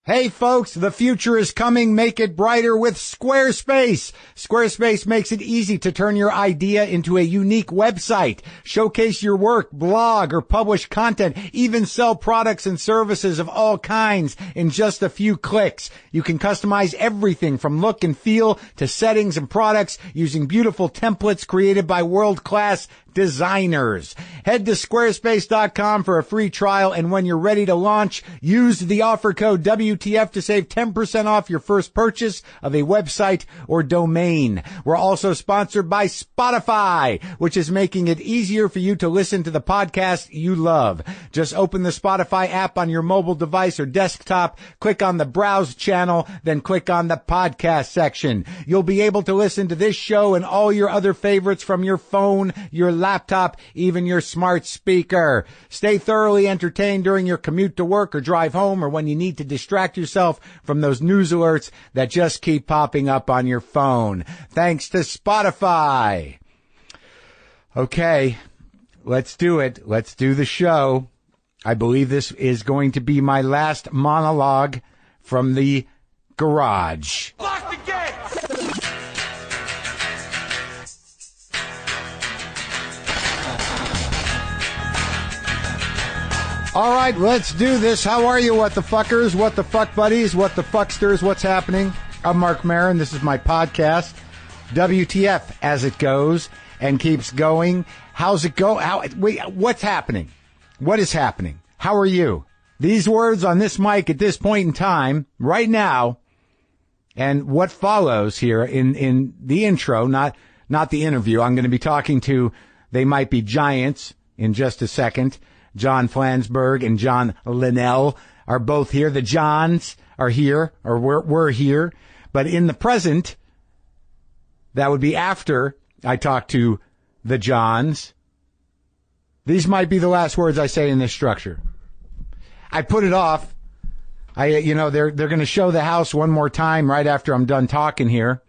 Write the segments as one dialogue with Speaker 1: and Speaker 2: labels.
Speaker 1: Hey folks, the future is coming. Make it brighter with Squarespace. Squarespace makes it easy to turn your idea into a unique website, showcase your work, blog, or publish content, even sell products and services of all kinds in just a few clicks. You can customize everything from look and feel to settings and products using beautiful templates created by world-class designers. Head to squarespace.com for a free trial, and when you're ready to launch, use the offer code WTF to save 10% off your first purchase of a website or domain. We're also sponsored by Spotify, which is making it easier for you to listen to the podcast you love. Just open the Spotify app on your mobile device or desktop, click on the Browse channel, then click on the podcast section. You'll be able to listen to this show and all your other favorites from your phone, your laptop, even your smart speaker. Stay thoroughly entertained during your commute to work or drive home, or when you need to distract yourself from those news alerts that just keep popping up on your phone. Thanks to Spotify. Okay, let's do it. Let's do the show. I believe this is going to be my last monologue from the garage.
Speaker 2: Lock the gate!
Speaker 1: All right, let's do this. How are you, what the fuckers, what the fuck buddies, what the fucksters, what's happening? I'm Marc Maron. This is my podcast, WTF, as it goes and keeps going. How's it go? What's happening? What is happening? How are you? These words on this mic at this point in time, right now, and what follows here in the intro, not the interview. I'm going to be talking to They Might Be Giants in just a second. John Flansburgh and John Linnell are both here. The Johns are here, or we're here. But in the present, that would be after I talk to the Johns. These might be the last words I say in this structure. I put it off. They're going to show the house one more time right after I'm done talking here.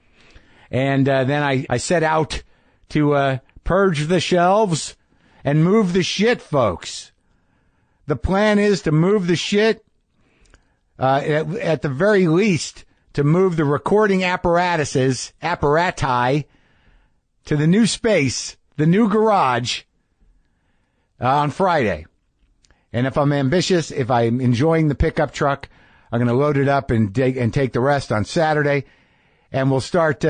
Speaker 1: And then I set out to purge the shelves and move the shit, folks. The plan is to move the shit, at the very least, to move the recording apparati to the new space, the new garage, on Friday. And if I'm ambitious, if I'm enjoying the pickup truck, I'm going to load it up and take the rest on Saturday. And we'll start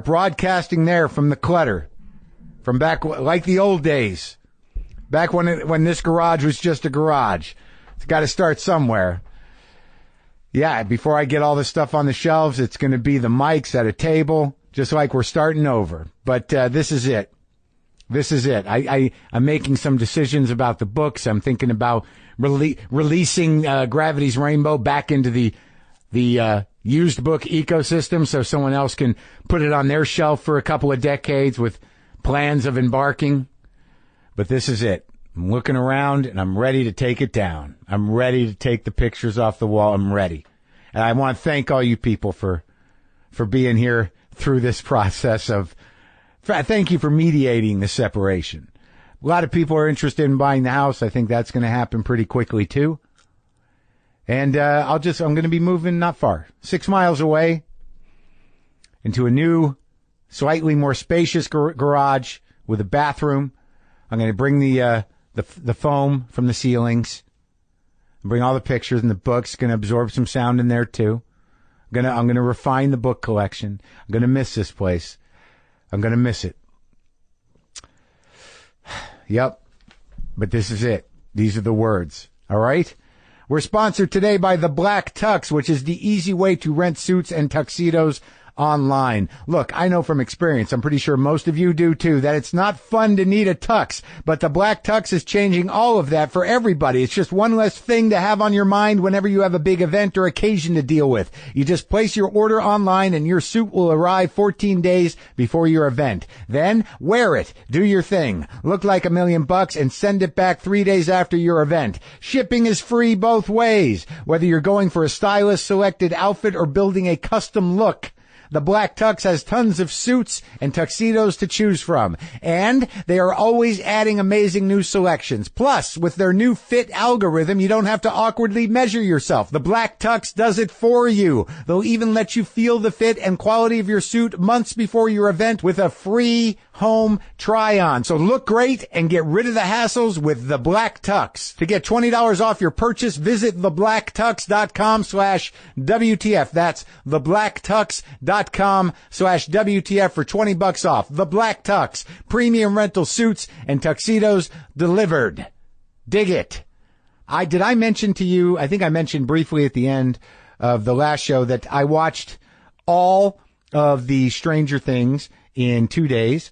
Speaker 1: broadcasting there from the clutter, from back like the old days. Back when this garage was just a garage. It's got to start somewhere. Yeah, before I get all this stuff on the shelves, it's going to be the mics at a table, just like we're starting over. But this is it. This is it. I'm making some decisions about the books. I'm thinking about releasing Gravity's Rainbow back into the used book ecosystem so someone else can put it on their shelf for a couple of decades with plans of embarking. But this is it. I'm looking around, and I'm ready to take it down. I'm ready to take the pictures off the wall. I'm ready. And I want to thank all you people for being here through this process thank you for mediating the separation. A lot of people are interested in buying the house. I think that's going to happen pretty quickly, too. And I'm going to be moving not far, 6 miles away, into a new, slightly more spacious garage with a bathroom. I'm going to bring the foam from the ceilings, bring all the pictures and the books. Going to absorb some sound in there too. I'm going to refine the book collection. I'm going to miss this place. I'm going to miss it. Yep. But this is it. These are the words. All right. We're sponsored today by The Black Tux, which is the easy way to rent suits and tuxedos online. Look, I know from experience, I'm pretty sure most of you do too, that it's not fun to need a tux, but the Black Tux is changing all of that for everybody. It's just one less thing to have on your mind whenever you have a big event or occasion to deal with. You just place your order online and your suit will arrive 14 days before your event. Then wear it, do your thing, look like $1 million and send it back 3 days after your event. Shipping is free both ways, whether you're going for a stylist selected outfit or building a custom look. The Black Tux has tons of suits and tuxedos to choose from, and they are always adding amazing new selections. Plus, with their new fit algorithm, you don't have to awkwardly measure yourself. The Black Tux does it for you. They'll even let you feel the fit and quality of your suit months before your event with a free home try-on. So look great and get rid of the hassles with the Black Tux. To get $20 off your purchase, visit theblacktux.com/WTF. That's theblacktux.com/WTF for $20 off. The Black Tux, premium rental suits and tuxedos delivered. Dig it. Did I mention to you, I think I mentioned briefly at the end of the last show that I watched all of the Stranger Things in 2 days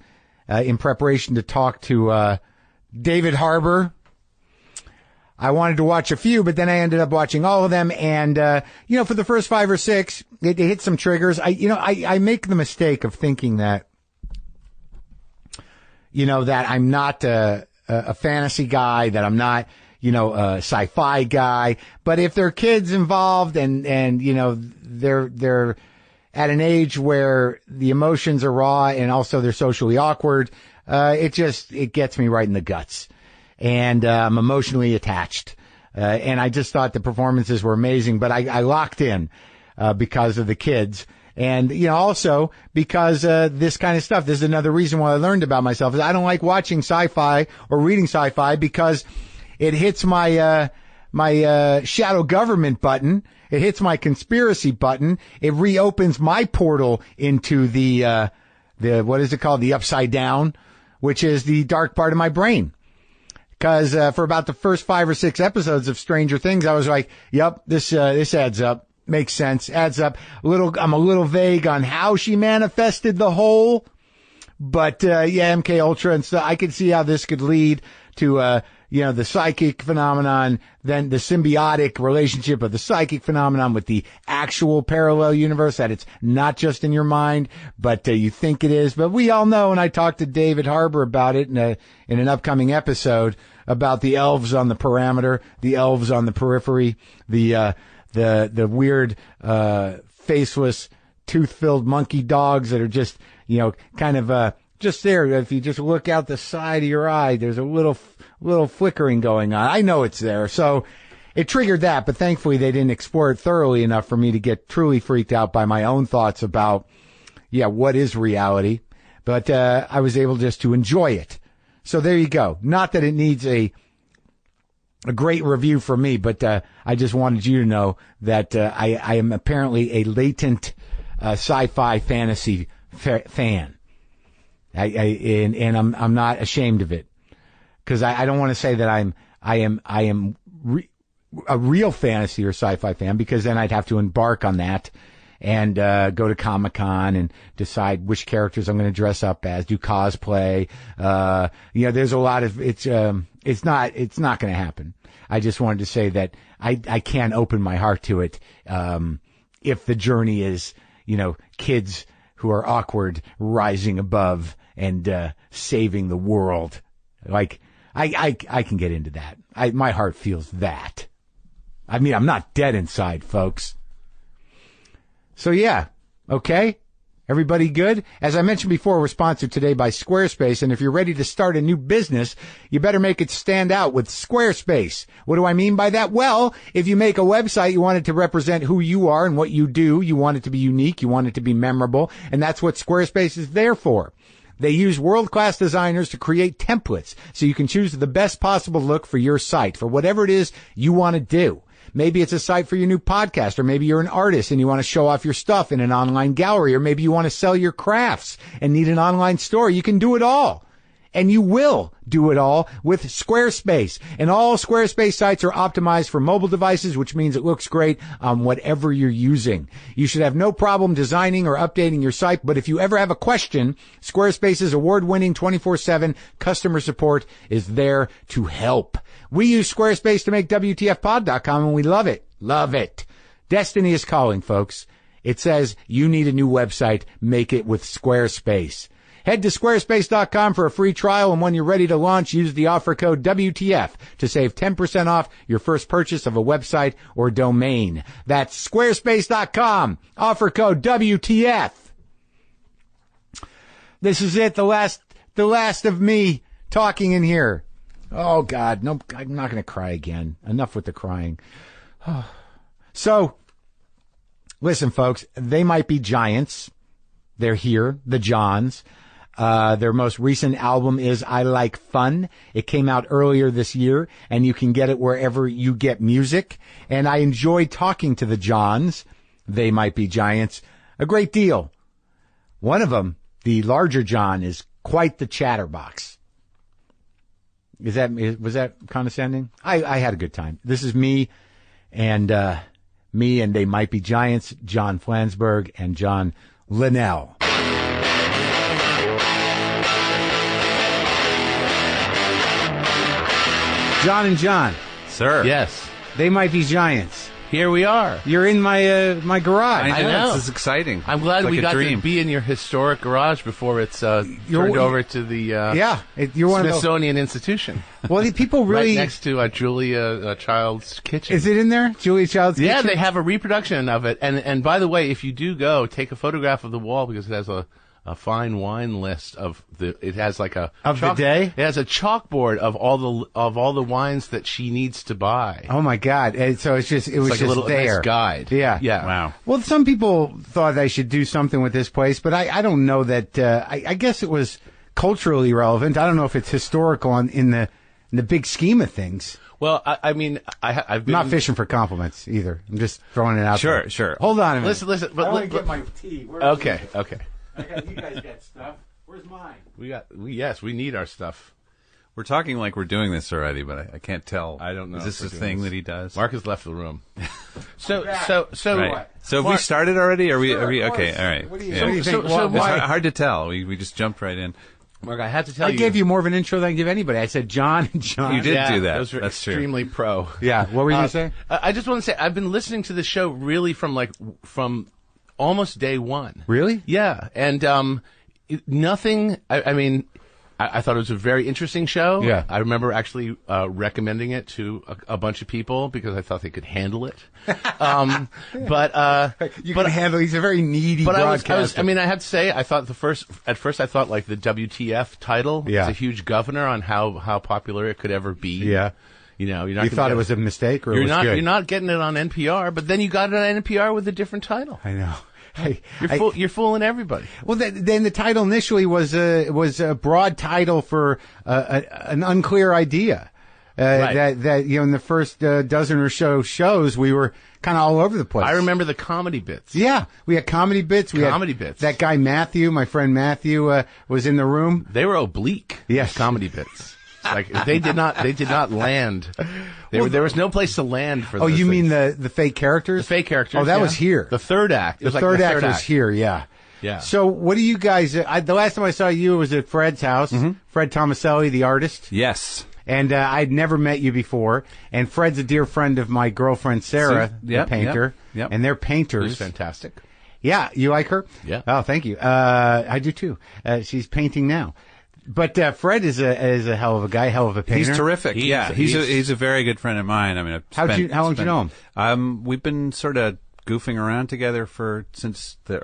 Speaker 1: in preparation to talk to David Harbour. I wanted to watch a few, but then I ended up watching all of them. And, for the first 5 or 6, it hit some triggers. I make the mistake of thinking that, that I'm not a fantasy guy, that I'm not, a sci-fi guy. But if there are kids involved and they're at an age where the emotions are raw and also they're socially awkward, it gets me right in the guts. And I'm emotionally attached. And I just thought the performances were amazing, but I locked in because of the kids. And, also because this kind of stuff. This is another reason why I learned about myself is I don't like watching sci-fi or reading sci-fi because it hits my shadow government button. It hits my conspiracy button. It reopens my portal into the what is it called? The upside down, which is the dark part of my brain. Cause, for about the first 5 or 6 episodes of Stranger Things, I was like, yep, this adds up. Makes sense. Adds up. I'm a little vague on how she manifested the whole, but, MK Ultra and stuff. I could see how this could lead to, the psychic phenomenon, then the symbiotic relationship of the psychic phenomenon with the actual parallel universe, that it's not just in your mind, but you think it is. But we all know, and I talked to David Harbour about it in an upcoming episode about the elves on the parameter, the elves on the periphery, the weird, faceless, tooth-filled monkey dogs that are just, kind of, just there. If you just look out the side of your eye, there's a little flickering going on. I know it's there. So it triggered that, but thankfully they didn't explore it thoroughly enough for me to get truly freaked out by my own thoughts about, what is reality. But, I was able just to enjoy it. So there you go. Not that it needs a great review from me, but, I just wanted you to know that, I am apparently a latent, sci-fi fantasy fan. I'm not ashamed of it. Cause I don't want to say that I am a real fantasy or sci-fi fan, because then I'd have to embark on that and, go to Comic-Con and decide which characters I'm going to dress up as, do cosplay. There's a lot of, it's not going to happen. I just wanted to say that I can open my heart to it, if the journey is, kids who are awkward rising above and, saving the world. Like, I can get into that. My heart feels that. I mean, I'm not dead inside, folks. So yeah. Okay. Everybody good? As I mentioned before, we're sponsored today by Squarespace, and if you're ready to start a new business, you better make it stand out with Squarespace. What do I mean by that? Well, if you make a website, you want it to represent who you are and what you do. You want it to be unique. You want it to be memorable, and that's what Squarespace is there for. They use world-class designers to create templates so you can choose the best possible look for your site, for whatever it is you want to do. Maybe it's a site for your new podcast, or maybe you're an artist and you want to show off your stuff in an online gallery, or maybe you want to sell your crafts and need an online store. You can do it all. And you will do it all with Squarespace. And all Squarespace sites are optimized for mobile devices, which means it looks great on whatever you're using. You should have no problem designing or updating your site, but if you ever have a question, Squarespace's award-winning 24/7 customer support is there to help. We use Squarespace to make WTFpod.com, and we love it. Love it. Destiny is calling, folks. It says you need a new website. Make it with Squarespace. Head to squarespace.com for a free trial, and when you're ready to launch, use the offer code WTF to save 10% off your first purchase of a website or domain. That's squarespace.com, offer code WTF. This is it. The last of me talking in here. Oh God, no, I'm not going to cry again. Enough with the crying. So, listen, folks, They Might Be Giants. They're here, the Johns. Their most recent album is I Like Fun. It came out earlier this year, and you can get it wherever you get music. And I enjoy talking to the Johns, They Might Be Giants, a great deal. One of them, the larger John, is quite the chatterbox. Was that condescending? I had a good time. This is me and They Might Be Giants, John Flansburgh and John Linnell. John and John.
Speaker 2: Sir.
Speaker 3: Yes.
Speaker 1: They Might Be Giants.
Speaker 3: Here we are.
Speaker 1: You're in my garage.
Speaker 2: I know. This is exciting.
Speaker 3: I'm glad
Speaker 2: like
Speaker 3: we got
Speaker 2: dream.
Speaker 3: to be in your historic garage before it's turned over to the
Speaker 1: you're one
Speaker 3: Smithsonian Institution.
Speaker 1: Well, the people really...
Speaker 3: right next to Julia Child's kitchen.
Speaker 1: Is it in there? Julia Child's kitchen?
Speaker 3: Yeah, they have a reproduction of it. And by the way, if you do go, take a photograph of the wall because it has a fine wine list it has like a
Speaker 1: the day.
Speaker 3: It has a chalkboard of all the wines that she needs to buy.
Speaker 1: Oh my God! And so it was
Speaker 3: like
Speaker 1: just
Speaker 3: a little
Speaker 1: there.
Speaker 3: nice guide.
Speaker 1: Yeah.
Speaker 2: Wow.
Speaker 1: Well, some people thought I should do something with this place, but I don't know that. I guess it was culturally relevant. I don't know if it's historical in the big scheme of things.
Speaker 3: Well, I mean, I've been
Speaker 1: I'm not fishing for compliments either. I'm just throwing it out there.
Speaker 2: Sure.
Speaker 1: Hold on a minute.
Speaker 3: Listen.
Speaker 1: I want to get my tea.
Speaker 3: Okay.
Speaker 1: You guys got stuff. Where's mine?
Speaker 3: We need our stuff.
Speaker 2: We're talking like we're doing this already, but I can't tell.
Speaker 3: I don't know.
Speaker 2: Is this a thing that he does?
Speaker 3: Mark has left the room. So
Speaker 2: right. So have we started already? Are we okay? All right.
Speaker 1: What do you think?
Speaker 2: It's hard to tell. We just jumped right in.
Speaker 3: Mark, I have to tell you.
Speaker 1: I gave you more of an intro than I give anybody. I said John and John.
Speaker 2: You did do that.
Speaker 3: Those were
Speaker 2: That's
Speaker 3: extremely
Speaker 2: true.
Speaker 3: pro.
Speaker 1: Yeah. What were you going to say?
Speaker 3: I just want to say I've been listening to the show really from almost day one.
Speaker 1: Really?
Speaker 3: Yeah. And nothing. I mean, I thought it was a very interesting show.
Speaker 1: Yeah.
Speaker 3: I remember actually recommending it to a bunch of people because I thought they could handle it. But
Speaker 1: You can handle. He's a very needy broadcaster.
Speaker 3: I have to say, I thought at first I thought like the WTF title was a huge governor on how popular it could ever be.
Speaker 1: Yeah.
Speaker 3: You know, you're not.
Speaker 1: You thought it was a mistake, or it was good?
Speaker 3: You're not getting it on NPR, but then you got it on NPR with a different title.
Speaker 1: I know.
Speaker 3: You're fooling everybody.
Speaker 1: Well, then the title initially was a broad title for an unclear idea.
Speaker 3: Right.
Speaker 1: That in the first dozen or so shows we were kind of all over the place.
Speaker 3: I remember the comedy bits.
Speaker 1: Yeah, we had comedy bits.
Speaker 3: Bits.
Speaker 1: That guy Matthew, my friend Matthew, was in the room.
Speaker 3: They were oblique.
Speaker 1: Yes,
Speaker 3: comedy bits. Like they did not land. There was no place to land for.
Speaker 1: Oh, you mean the fake characters?
Speaker 3: The fake characters.
Speaker 1: Oh, that was here.
Speaker 3: The third act.
Speaker 1: The third act was here. Yeah.
Speaker 3: Yeah.
Speaker 1: So, what do you guys? The last time I saw you was at Fred's house. Mm-hmm. Fred Tomaselli, the artist.
Speaker 2: Yes.
Speaker 1: And I'd never met you before. And Fred's a dear friend of my girlfriend Sarah, the painter.
Speaker 2: Yep.
Speaker 1: And they're painters.
Speaker 3: She's fantastic.
Speaker 1: Yeah, you like her?
Speaker 3: Yeah.
Speaker 1: Oh, thank you. I do too. She's painting now. But Fred is a hell of a guy, hell of a painter.
Speaker 2: He's terrific. He's a very good friend of mine. I mean, how
Speaker 1: long did you know
Speaker 2: him? We've been sort of goofing around together since the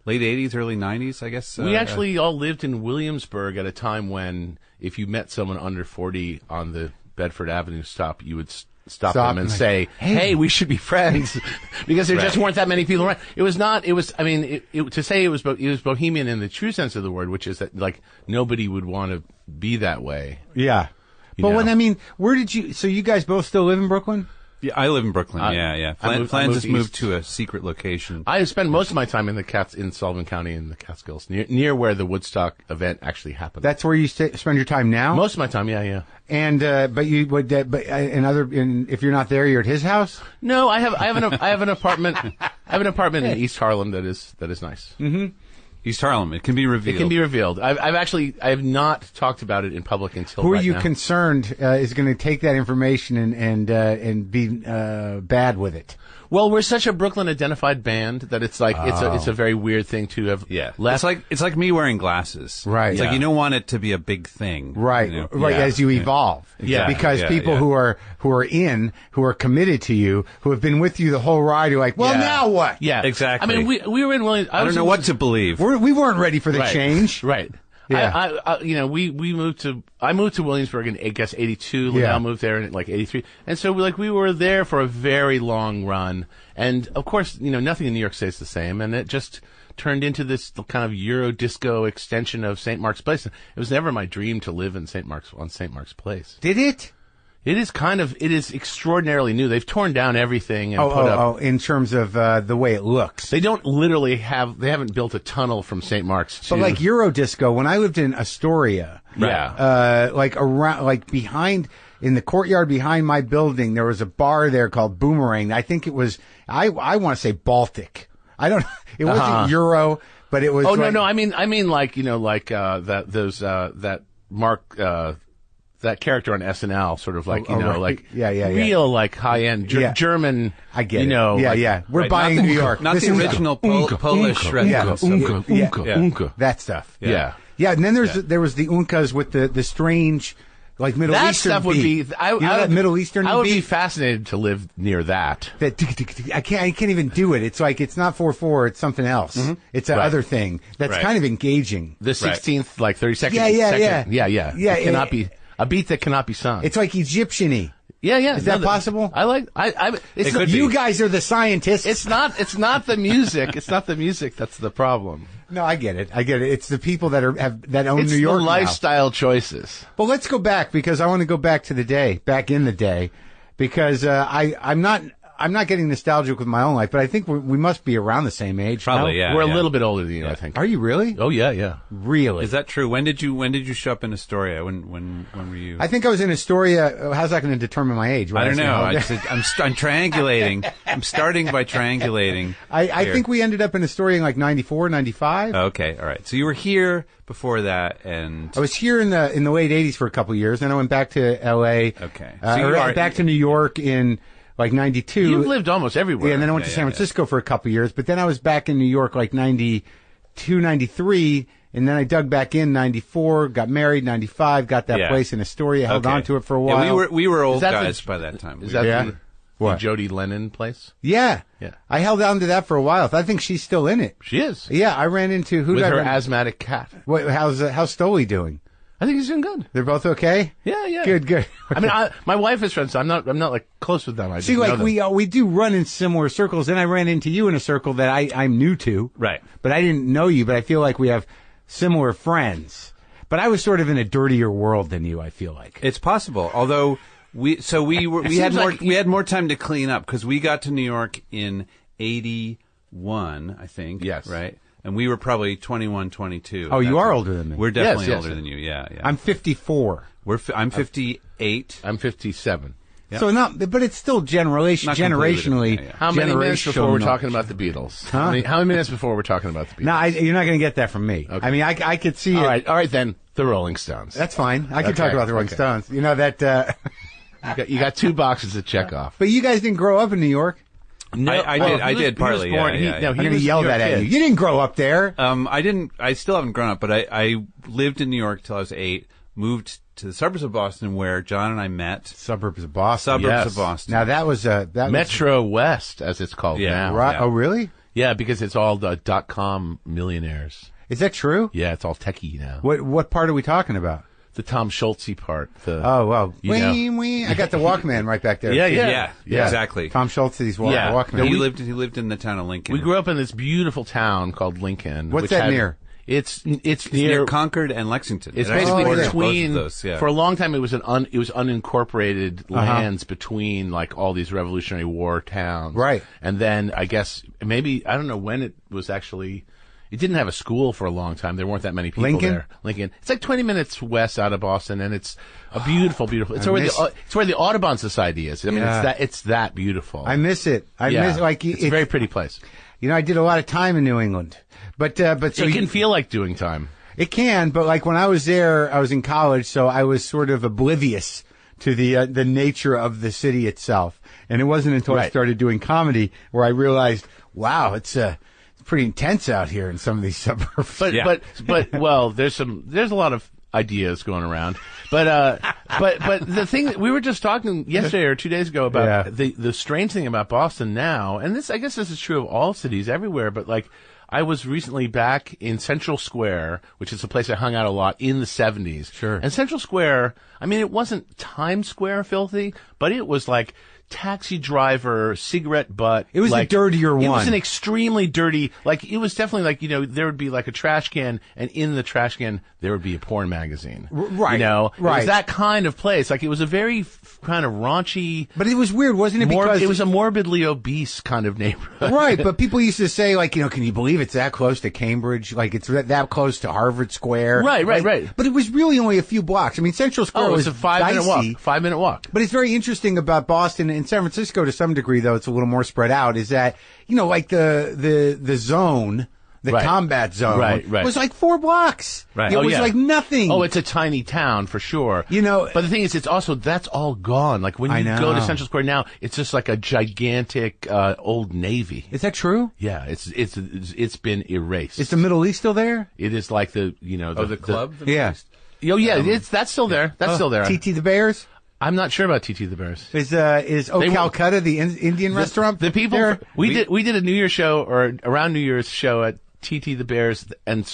Speaker 2: late 80s, early 90s, I guess.
Speaker 3: We actually all lived in Williamsburg at a time when if you met someone under 40 on the Bedford Avenue stop, you would stop them and say, hey, we should be friends, because there just weren't that many people around. To say it was bohemian in the true sense of the word, which is that like nobody would want to be that way.
Speaker 1: Yeah. But where did you, so you guys both still live in Brooklyn?
Speaker 2: Yeah, I live in Brooklyn. Yeah. Flans just moved to a secret location.
Speaker 3: I spend most of my time in Sullivan County in the Catskills, near where the Woodstock event actually happened.
Speaker 1: That's where you spend your time now?
Speaker 3: Most of my time, yeah.
Speaker 1: And but you would, if you're not there, you're at his house?
Speaker 3: No, I have an apartment. I have an apartment in East Harlem that is nice.
Speaker 1: Mm-hmm.
Speaker 2: East Harlem. It can be revealed.
Speaker 3: It can be revealed. I have not talked about it in public until.
Speaker 1: Who
Speaker 3: right
Speaker 1: are you
Speaker 3: now.
Speaker 1: concerned is going to take that information and be bad with it?
Speaker 3: Well, we're such a Brooklyn identified band that it's like it's a very weird thing to have left.
Speaker 2: It's like me wearing glasses.
Speaker 1: Right.
Speaker 2: It's like you don't want it to be a big thing.
Speaker 1: Right.
Speaker 2: You know?
Speaker 1: Right. As you evolve.
Speaker 2: Yeah.
Speaker 1: Because people who are committed to you, who have been with you the whole ride, are like, well, now what?
Speaker 3: Yeah.
Speaker 2: Exactly.
Speaker 3: I mean, we were in Williams.
Speaker 2: I don't know what to believe.
Speaker 1: we weren't ready for the
Speaker 3: Right.
Speaker 1: change.
Speaker 3: Right.
Speaker 1: Yeah.
Speaker 3: I moved to Williamsburg in, I guess, 82. Linnell
Speaker 1: Yeah.
Speaker 3: moved there in, like, 83. And so, we were there for a very long run. And, of course, nothing in New York stays the same. And it just turned into this kind of Euro disco extension of St. Mark's Place. It was never my dream to live on St. Mark's Place.
Speaker 1: Did it?
Speaker 3: It is extraordinarily new. They've torn down everything and put up.
Speaker 1: In terms of the way it looks.
Speaker 3: They don't literally they haven't built a tunnel from St. Mark's to.
Speaker 1: But like Eurodisco, when I lived in Astoria,
Speaker 3: Yeah.
Speaker 1: behind, in the courtyard behind my building, there was a bar there called Boomerang. I think it was, I want to say Baltic. I don't, it wasn't Euro, but it was.
Speaker 3: Oh, no, I mean, that Mark, that character on SNL, sort of like,
Speaker 1: right.
Speaker 3: real, like, high-end German,
Speaker 1: I get it. Yeah. We're buying New York.
Speaker 2: Not the original Polish restaurants.
Speaker 3: Unka.
Speaker 1: That stuff.
Speaker 3: Yeah.
Speaker 1: Yeah, and then there was the Unkas with the strange, like Middle
Speaker 3: That
Speaker 1: Eastern
Speaker 3: stuff would
Speaker 1: beat.
Speaker 3: be.
Speaker 1: That Middle Eastern
Speaker 3: I would
Speaker 1: beat?
Speaker 3: be fascinated to live near that.
Speaker 1: I can't even do it. It's like, it's not 4/4, it's something else. It's a other thing that's kind of engaging.
Speaker 3: The 16th, like 32nd.
Speaker 1: Yeah.
Speaker 3: Yeah. It cannot be a beat that cannot be sung.
Speaker 1: It's like Egyptian-y.
Speaker 3: Yeah.
Speaker 1: Is that possible?
Speaker 3: It's not,
Speaker 1: You guys are the scientists.
Speaker 3: It's not the music. It's not the music that's the problem.
Speaker 1: No, I get it. It's the people that own
Speaker 3: It's
Speaker 1: New York
Speaker 3: the
Speaker 1: now.
Speaker 3: lifestyle choices.
Speaker 1: Well, let's go back because I want to go back in the day, because I'm not getting nostalgic with my own life, but I think we must be around the same age.
Speaker 2: Probably,
Speaker 1: no?
Speaker 2: yeah.
Speaker 3: We're a little bit older than you, I think.
Speaker 1: Are you really?
Speaker 3: Oh yeah.
Speaker 1: Really?
Speaker 2: Is that true? When did you show up in Astoria? When were you?
Speaker 1: I think I was in Astoria. How's that going to determine my age?
Speaker 2: I don't know. I'm triangulating. I'm starting by triangulating.
Speaker 1: I think we ended up in Astoria in like 94, 95.
Speaker 2: Okay, all right. So you were here before that, and
Speaker 1: I was here in the late 80s for a couple of years. Then I went back to L.A.
Speaker 2: Okay.
Speaker 1: Back to New York in like 92.
Speaker 3: You've lived almost everywhere.
Speaker 1: Yeah, and then I went to San Francisco for a couple of years. But then I was back in New York like 92, 93. And then I dug back in 94, got married 95, got that place in Astoria, held on to it for a while.
Speaker 2: Yeah, we were old
Speaker 3: that
Speaker 2: guys by that time.
Speaker 3: Is that the Jody Lennon place?
Speaker 1: Yeah. I held on to that for a while. I think she's still in it.
Speaker 3: She is.
Speaker 1: Yeah, I ran into
Speaker 3: with her asthmatic cat.
Speaker 1: How's Stoley doing?
Speaker 3: I think he's doing good.
Speaker 1: They're both okay?
Speaker 3: Yeah.
Speaker 1: Good.
Speaker 3: I mean, my wife is friends, so I'm not like close with them. I
Speaker 1: See, like we do run in similar circles, and I ran into you in a circle that I'm new to.
Speaker 2: Right.
Speaker 1: But I didn't know you, but I feel like we have similar friends. But I was sort of in a dirtier world than you, I feel like.
Speaker 2: It's possible. Although we had more time to clean up because we got to New York in 81, I think.
Speaker 3: Yes.
Speaker 2: Right? And we were probably 21, 22.
Speaker 1: Oh, you are older than me.
Speaker 2: We're definitely
Speaker 3: Yes.
Speaker 2: older than you. Yeah.
Speaker 1: I'm 54.
Speaker 2: I'm 58.
Speaker 3: I'm 57.
Speaker 2: Yep.
Speaker 1: So but it's still generationally.
Speaker 2: Yeah.
Speaker 3: How many minutes before we're
Speaker 1: generational.
Speaker 3: talking about the Beatles?
Speaker 1: Huh?
Speaker 3: How many minutes before we're talking about the Beatles?
Speaker 1: No, you're not going to get that from me.
Speaker 3: Okay.
Speaker 1: I mean, I could see it.
Speaker 3: All right then. The Rolling Stones.
Speaker 1: That's fine. I can
Speaker 3: Okay,
Speaker 1: talk about the Rolling
Speaker 3: okay.
Speaker 1: Stones. You know that.
Speaker 3: You got 2 boxes to check off.
Speaker 1: But you guys didn't grow up in New York.
Speaker 3: No,
Speaker 2: I did partly.
Speaker 3: Born,
Speaker 2: yeah.
Speaker 1: I'm going to yell that at you. You didn't grow up there.
Speaker 2: I didn't. I still haven't grown up, but I lived in New York till I was 8. Moved to the suburbs of Boston, where John and I met.
Speaker 1: Suburbs of Boston.
Speaker 2: Suburbs
Speaker 3: Yes.
Speaker 2: of Boston.
Speaker 1: Now that was
Speaker 3: Metro West, as it's called now.
Speaker 1: Right?
Speaker 2: Yeah.
Speaker 1: Oh, really?
Speaker 3: Yeah, because it's all the .com millionaires.
Speaker 1: Is that true?
Speaker 3: Yeah, it's all techie now.
Speaker 1: What part are we talking about?
Speaker 3: The Tom Schultzy part.
Speaker 1: Oh, well.
Speaker 3: You know.
Speaker 1: I got the Walkman right back there.
Speaker 2: Yeah, exactly.
Speaker 1: Tom Schultzy's
Speaker 3: Yeah.
Speaker 1: Walkman.
Speaker 2: No, he lived in the town of Lincoln.
Speaker 3: We grew up in this beautiful town called Lincoln.
Speaker 1: What's
Speaker 3: which
Speaker 1: that
Speaker 3: had-
Speaker 1: near?
Speaker 3: It's
Speaker 2: near Concord and Lexington.
Speaker 3: It's
Speaker 2: It actually
Speaker 3: basically
Speaker 2: borders both
Speaker 3: between.
Speaker 2: of those, yeah.
Speaker 3: For a long time, it was unincorporated lands between like all these Revolutionary War towns.
Speaker 1: Right.
Speaker 3: And then I guess maybe I don't know when it was actually. It didn't have a school for a long time. There weren't that many people
Speaker 1: Lincoln?
Speaker 3: there. Lincoln. It's like 20 minutes west out of Boston, and it's a beautiful. It's where the Audubon Society is. I mean, it's that beautiful.
Speaker 1: I miss it. Miss
Speaker 3: it's a very pretty place.
Speaker 1: You know, I did a lot of time in New England, but so
Speaker 3: it can feel like doing time.
Speaker 1: It can, but like when I was there, I was in college, so I was sort of oblivious to the nature of the city itself. And it wasn't until I started doing comedy where I realized, wow, it's pretty intense out here in some of these suburbs.
Speaker 3: But well, there's a lot of ideas going around. But the thing that we were just talking yesterday or 2 days ago about the strange thing about Boston now, and I guess this is true of all cities everywhere, but like I was recently back in Central Square, which is a place I hung out a lot in the 70s.
Speaker 1: Sure.
Speaker 3: And Central Square, I mean, it wasn't Times Square filthy, but it was like taxi driver, cigarette butt.
Speaker 1: It was
Speaker 3: like,
Speaker 1: a dirtier one.
Speaker 3: It was an extremely dirty, like, it was definitely like, there would be like a trash can, and in the trash can, there would be a porn magazine.
Speaker 1: Right.
Speaker 3: It
Speaker 1: right.
Speaker 3: was that kind of place. Like, it was a very kind of raunchy.
Speaker 1: But it was weird, wasn't it? Because
Speaker 3: it was a morbidly obese kind of neighborhood.
Speaker 1: Right, but people used to say, like, can you believe it's that close to Cambridge? Like, it's that close to Harvard Square.
Speaker 3: Right.
Speaker 1: But it was really only a few blocks. I mean, Central Square was
Speaker 3: a 5-minute walk. 5-minute walk.
Speaker 1: But it's very interesting about Boston and San Francisco to some degree, though it's a little more spread out, is that, like the zone, the combat zone was like 4 blocks.
Speaker 3: Right.
Speaker 1: It was like nothing.
Speaker 3: Oh, it's a tiny town for sure. But the thing is, that's all gone. Like when you go to Central Square now, it's just like a gigantic old Navy.
Speaker 1: Is that true?
Speaker 3: Yeah, it's been erased.
Speaker 1: Is the Middle East still there?
Speaker 3: It is like the
Speaker 2: club?
Speaker 1: Yeah.
Speaker 3: That's still there. That's still there.
Speaker 1: TT the Bears?
Speaker 3: I'm not sure about TT the Bears.
Speaker 1: Is Calcutta the Indian restaurant?
Speaker 3: The people
Speaker 1: there?
Speaker 3: we did a New Year's show or around New Year's show at TT the Bears and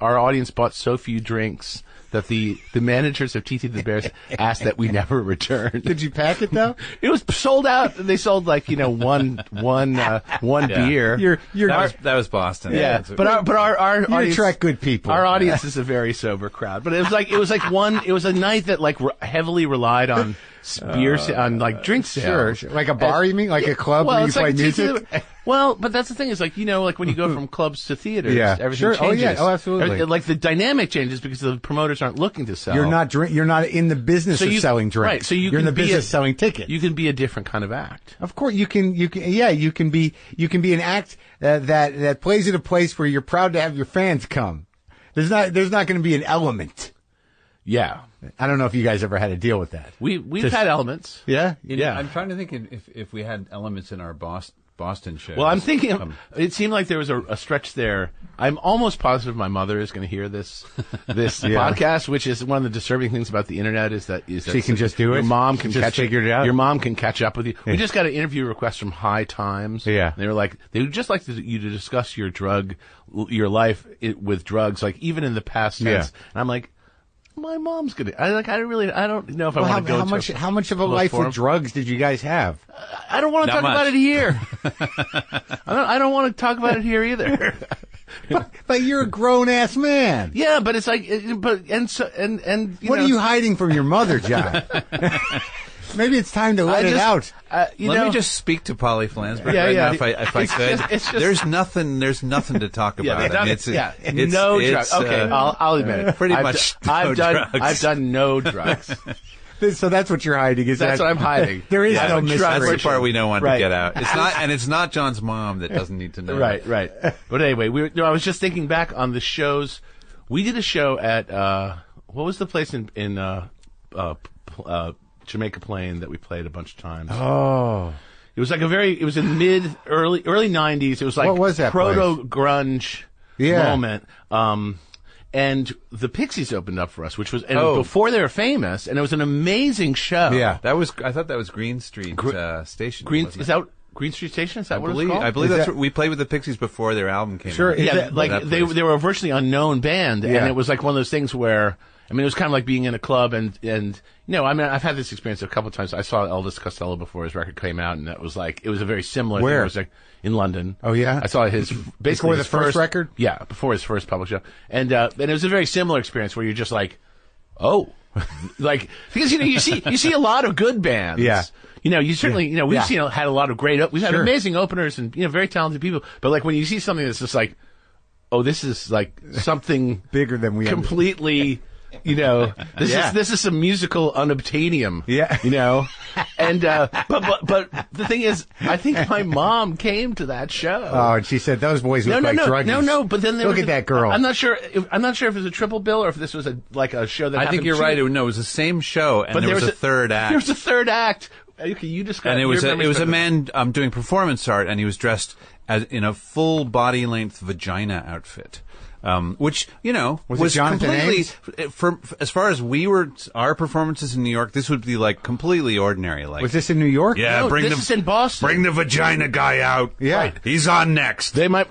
Speaker 3: our audience bought so few drinks that the managers of TT the Bears asked that we never return.
Speaker 1: Did you pack it though?
Speaker 3: It was sold out. They sold like one beer.
Speaker 2: That was Boston.
Speaker 3: Yeah, but our
Speaker 1: you
Speaker 3: audience,
Speaker 1: attract good people.
Speaker 3: Our audience is a very sober crowd. But it was a night that like heavily relied on beer on like drink sales.
Speaker 1: Sure. Like a bar, you mean? Like a club where you play music?
Speaker 3: Well, but that's the thing is like like when you go from clubs to theaters, everything changes.
Speaker 1: Oh yeah, absolutely.
Speaker 3: Like the dynamic changes because the promoters aren't looking to sell.
Speaker 1: You're not in the business of selling drinks.
Speaker 3: Right. So
Speaker 1: you're in the business of selling tickets.
Speaker 3: You can be a different kind of act.
Speaker 1: Of course, you can be an act that plays at a place where you're proud to have your fans come. There's not going to be an element.
Speaker 3: Yeah.
Speaker 1: I don't know if you guys ever had to deal with that.
Speaker 3: We've had elements.
Speaker 1: Yeah?
Speaker 2: Yeah. I'm trying to think if we had elements in our Boston shows.
Speaker 3: Well, I'm thinking it seemed like there was a stretch there. I'm almost positive my mother is going to hear this podcast, which is one of the disturbing things about the internet is that
Speaker 1: she can just do it.
Speaker 3: Your mom can
Speaker 1: just figure it out.
Speaker 3: Your mom can catch up with you. Yeah. We just got an interview request from High Times.
Speaker 1: Yeah.
Speaker 3: They were like they would just like you to discuss your life with drugs, like even in the past tense. Yeah. And I'm like, my mom's gonna. I don't know if I want to go.
Speaker 1: How much of a life with drugs did you guys have?
Speaker 3: I don't want to talk about it here. I don't want to talk about it here either.
Speaker 1: But you're a grown ass man.
Speaker 3: Yeah, but it's like, what
Speaker 1: are you hiding from your mother, John? Maybe it's time to let it out.
Speaker 2: Let me just speak to Polly Flansburgh now, if I could. There's nothing to talk about.
Speaker 3: No drugs. Okay, I'll admit it. I've done no drugs.
Speaker 1: So that's what you're hiding.
Speaker 3: That's what I'm hiding.
Speaker 1: There is no mystery.
Speaker 2: That's the part we don't want to get out. It's not John's mom that doesn't need to know.
Speaker 3: Right. But anyway, I was just thinking back on the shows. We did a show at what was the place in Jamaica Plain that we played a bunch of times.
Speaker 1: Oh.
Speaker 3: It was like it was in early 90s. It was like
Speaker 1: what was that
Speaker 3: proto grunge moment. And the Pixies opened up for us, which was before they were famous, and it was an amazing show.
Speaker 1: Yeah.
Speaker 2: I thought that was Green Street Station.
Speaker 3: Is that Green Street Station? Is that what it's called?
Speaker 2: I believe that's what we played with the Pixies before their album came out.
Speaker 1: Sure.
Speaker 3: Yeah, they were a virtually unknown band, and it was like one of those things where it was kind of like being in a club and I've had this experience a couple of times. I saw Elvis Costello before his record came out, and it was a very similar thing. It was like in London.
Speaker 1: Oh yeah,
Speaker 3: I saw his
Speaker 1: before the first record.
Speaker 3: Yeah, before his first public show, and it was a very similar experience where you're just like, oh, like because you see a lot of good bands.
Speaker 1: Yeah.
Speaker 3: You certainly we've had a lot of we've had amazing openers and very talented people, but like when you see something that's just like, oh, this is like something
Speaker 1: bigger than we
Speaker 3: completely. This is some musical unobtainium.
Speaker 1: Yeah.
Speaker 3: And but the thing is, I think my mom came to that show.
Speaker 1: Oh, and she said those boys look like druggies.
Speaker 3: No. But then
Speaker 1: look at that girl.
Speaker 3: I'm not sure if it was a triple bill or if this was a show that.
Speaker 2: I think you're right. No, it was the same show, and there was a third act.
Speaker 3: There was a third act. Okay, you described.
Speaker 2: And it was a man doing performance art, and he was dressed in a full body length vagina outfit. which,
Speaker 1: Was it Jonathan
Speaker 2: completely, as far as our performances in New York, this would be like completely ordinary. Like,
Speaker 1: was this in New York?
Speaker 2: Yeah,
Speaker 3: No, this is in Boston.
Speaker 2: Bring the vagina guy out.
Speaker 1: Yeah.
Speaker 2: Right. He's on next.
Speaker 3: They might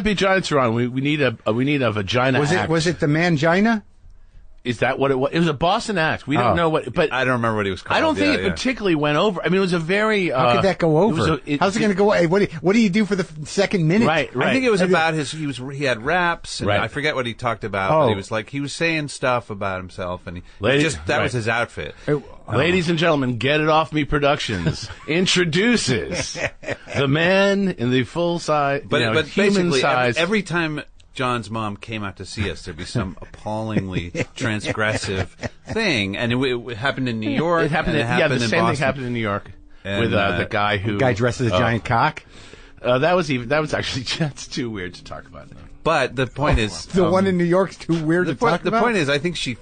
Speaker 3: be giants are on. We need a vagina act.
Speaker 1: Was it the Mangina?
Speaker 3: Is that what it was? It was a Boston act. We don't know what, but
Speaker 2: I don't remember what he was called.
Speaker 3: I don't think it particularly went over. I mean, it was a very.
Speaker 1: How could that go over? How's it going to go? What do you do for the second minute?
Speaker 3: Right.
Speaker 2: I think it was about he had raps, and I forget what he talked about.
Speaker 1: Oh.
Speaker 2: But he was saying stuff about himself, and that was his outfit.
Speaker 3: Ladies and gentlemen, Get It Off Me Productions introduces the man in the full size,
Speaker 2: but
Speaker 3: human
Speaker 2: basically,
Speaker 3: size.
Speaker 2: every time John's mom came out to see us, there'd be some appallingly transgressive thing, and it happened in New York.
Speaker 3: It happened. The same thing happened in New York with the guy who
Speaker 1: dressed as a giant cock.
Speaker 3: That was actually that's too weird to talk about.
Speaker 2: But the point is,
Speaker 1: the one in New York's too weird to talk about.
Speaker 2: The point is, I think she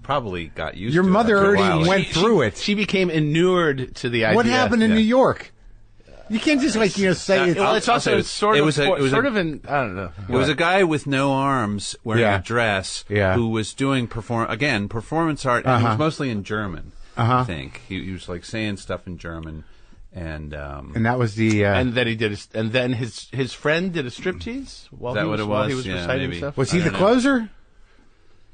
Speaker 2: probably got used.
Speaker 1: Your
Speaker 2: to
Speaker 1: mother
Speaker 2: it
Speaker 1: already went through it.
Speaker 3: She became inured to the idea.
Speaker 1: What happened in New York? You can't just say it.
Speaker 3: Well, it's also sort of an I don't know.
Speaker 2: It was a guy with no arms wearing a dress who was doing performance art, and it was mostly in German. I think he was like saying stuff in German, and
Speaker 1: that was the
Speaker 3: and then he did and then his friend did a striptease while he was reciting stuff.
Speaker 1: Was he the closer?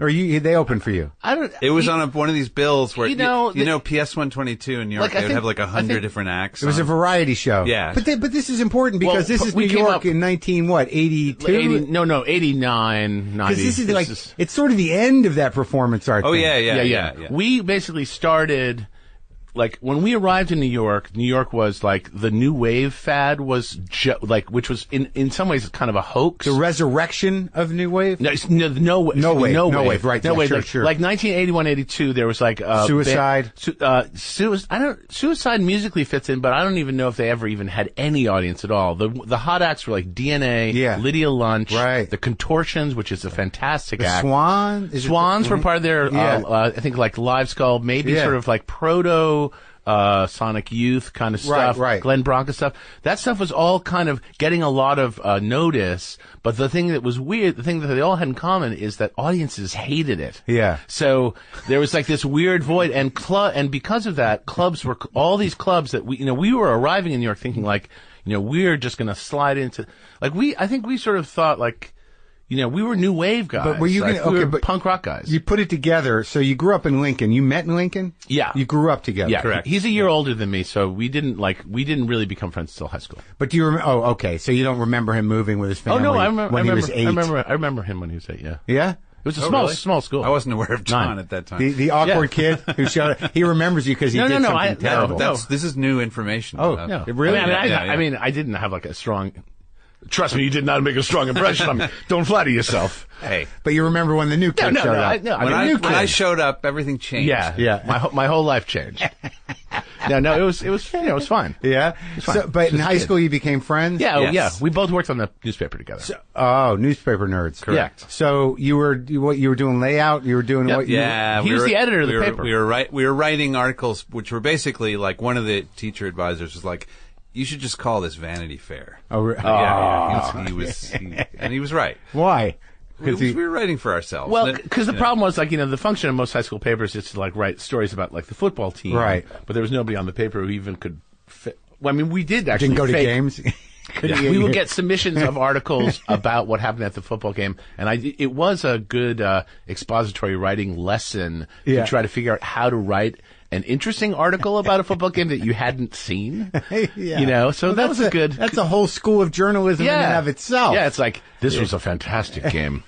Speaker 1: Or they opened for you?
Speaker 3: I don't.
Speaker 2: It was on one of these bills where PS 122 in New York. They would have like 100 different acts.
Speaker 1: It was a variety show.
Speaker 2: Yeah,
Speaker 1: but this is important because this is New York in 1982.
Speaker 3: 89, 90.
Speaker 1: Because this is it's sort of the end of that performance art.
Speaker 2: Oh
Speaker 1: thing.
Speaker 2: Yeah.
Speaker 3: We basically started. Like when we arrived in New York was like the new wave fad was which was in some ways kind of a hoax.
Speaker 1: The resurrection of new wave.
Speaker 3: No wave.
Speaker 1: Right.
Speaker 3: No wave.
Speaker 1: Sure.
Speaker 3: Like 1981, 82, there was like
Speaker 1: Suicide.
Speaker 3: Suicide musically fits in, but I don't even know if they ever even had any audience at all. The hot acts were like DNA, Lydia Lunch, the Contortions, which is a fantastic act. Swans were part of their I think like Live Skull, maybe sort of like proto Sonic Youth kind of stuff, Glenn Branca stuff. That stuff was all kind of getting a lot of notice, but the thing that was weird, the thing that they all had in common is that audiences hated it.
Speaker 1: Yeah.
Speaker 3: So there was like this weird void, and because of that, all these clubs that we were arriving in New York thinking like, we're just going to slide into, like I think we sort of thought like, we were new wave guys.
Speaker 1: But were you
Speaker 3: we were punk rock guys?
Speaker 1: You put it together. So you grew up in Lincoln. You met in Lincoln?
Speaker 3: Yeah.
Speaker 1: You grew up together.
Speaker 3: Yeah,
Speaker 2: correct.
Speaker 3: He's a year older than me, so we didn't really become friends until high school.
Speaker 1: But do you remember? Oh, okay. So you don't remember him moving with his family?
Speaker 3: Oh no, I remember
Speaker 1: when he was 8.
Speaker 3: I remember him when he was 8. Yeah.
Speaker 1: Yeah.
Speaker 3: It was a small school.
Speaker 2: I wasn't aware of John at that time.
Speaker 1: The awkward kid who showed up. He remembers you because he did something terrible.
Speaker 2: This is new information.
Speaker 1: Oh,
Speaker 3: no.
Speaker 1: Really?
Speaker 3: I mean, I didn't have like a strong. Trust me, you did not make a strong impression on me. Don't flatter yourself.
Speaker 2: Hey,
Speaker 1: but you remember when the new kid showed up?
Speaker 2: When I showed up, everything changed.
Speaker 3: Yeah. My whole life changed. No, it was fine.
Speaker 1: Yeah.
Speaker 3: It was fine.
Speaker 1: But in high school, you became friends.
Speaker 3: Yeah. We both worked on the newspaper together.
Speaker 1: Newspaper nerds.
Speaker 3: Correct.
Speaker 1: Yeah. So you were doing layout. You were doing what?
Speaker 2: Yeah.
Speaker 3: He was the editor of the paper.
Speaker 2: We were writing articles, which were basically like one of the teacher advisors was like, you should just call this Vanity Fair.
Speaker 1: Yeah.
Speaker 2: He was right.
Speaker 1: Why?
Speaker 2: We were writing for ourselves.
Speaker 3: Well, because the problem was, like, the function of most high school papers is to, like, write stories about, like, the football team.
Speaker 1: Right.
Speaker 3: But there was nobody on the paper who even could fit. Well, I mean, we did actually.
Speaker 1: Didn't go to games?
Speaker 3: We would get submissions of articles about what happened at the football game, and it was a good expository writing lesson to try to figure out how to write an interesting article about a football game that you hadn't seen. So that's a good.
Speaker 1: That's a whole school of journalism in and of itself.
Speaker 3: Yeah, it's like this was a fantastic game.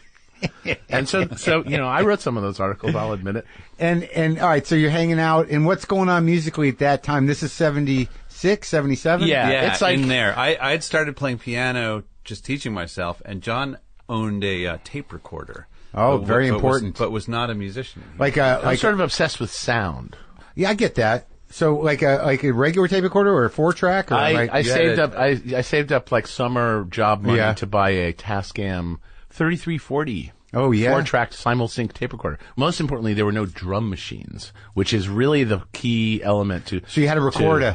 Speaker 3: And so I wrote some of those articles, I'll admit it.
Speaker 1: And all right, so you're hanging out, and what's going on musically at that time? This is 76, 77?
Speaker 2: Yeah,
Speaker 3: it's like
Speaker 2: in there. I had started playing piano, just teaching myself, and John owned a tape recorder.
Speaker 1: Oh, very important.
Speaker 2: But was not a musician.
Speaker 3: I'm sort of obsessed with sound.
Speaker 1: Yeah, I get that. So like a regular tape recorder or a 4-track? Or
Speaker 3: I saved up like summer job money to buy a Tascam 3340.
Speaker 1: Oh, yeah.
Speaker 3: 4-track simul-sync tape recorder. Most importantly, there were no drum machines, which is really the key element to.
Speaker 1: So you had to record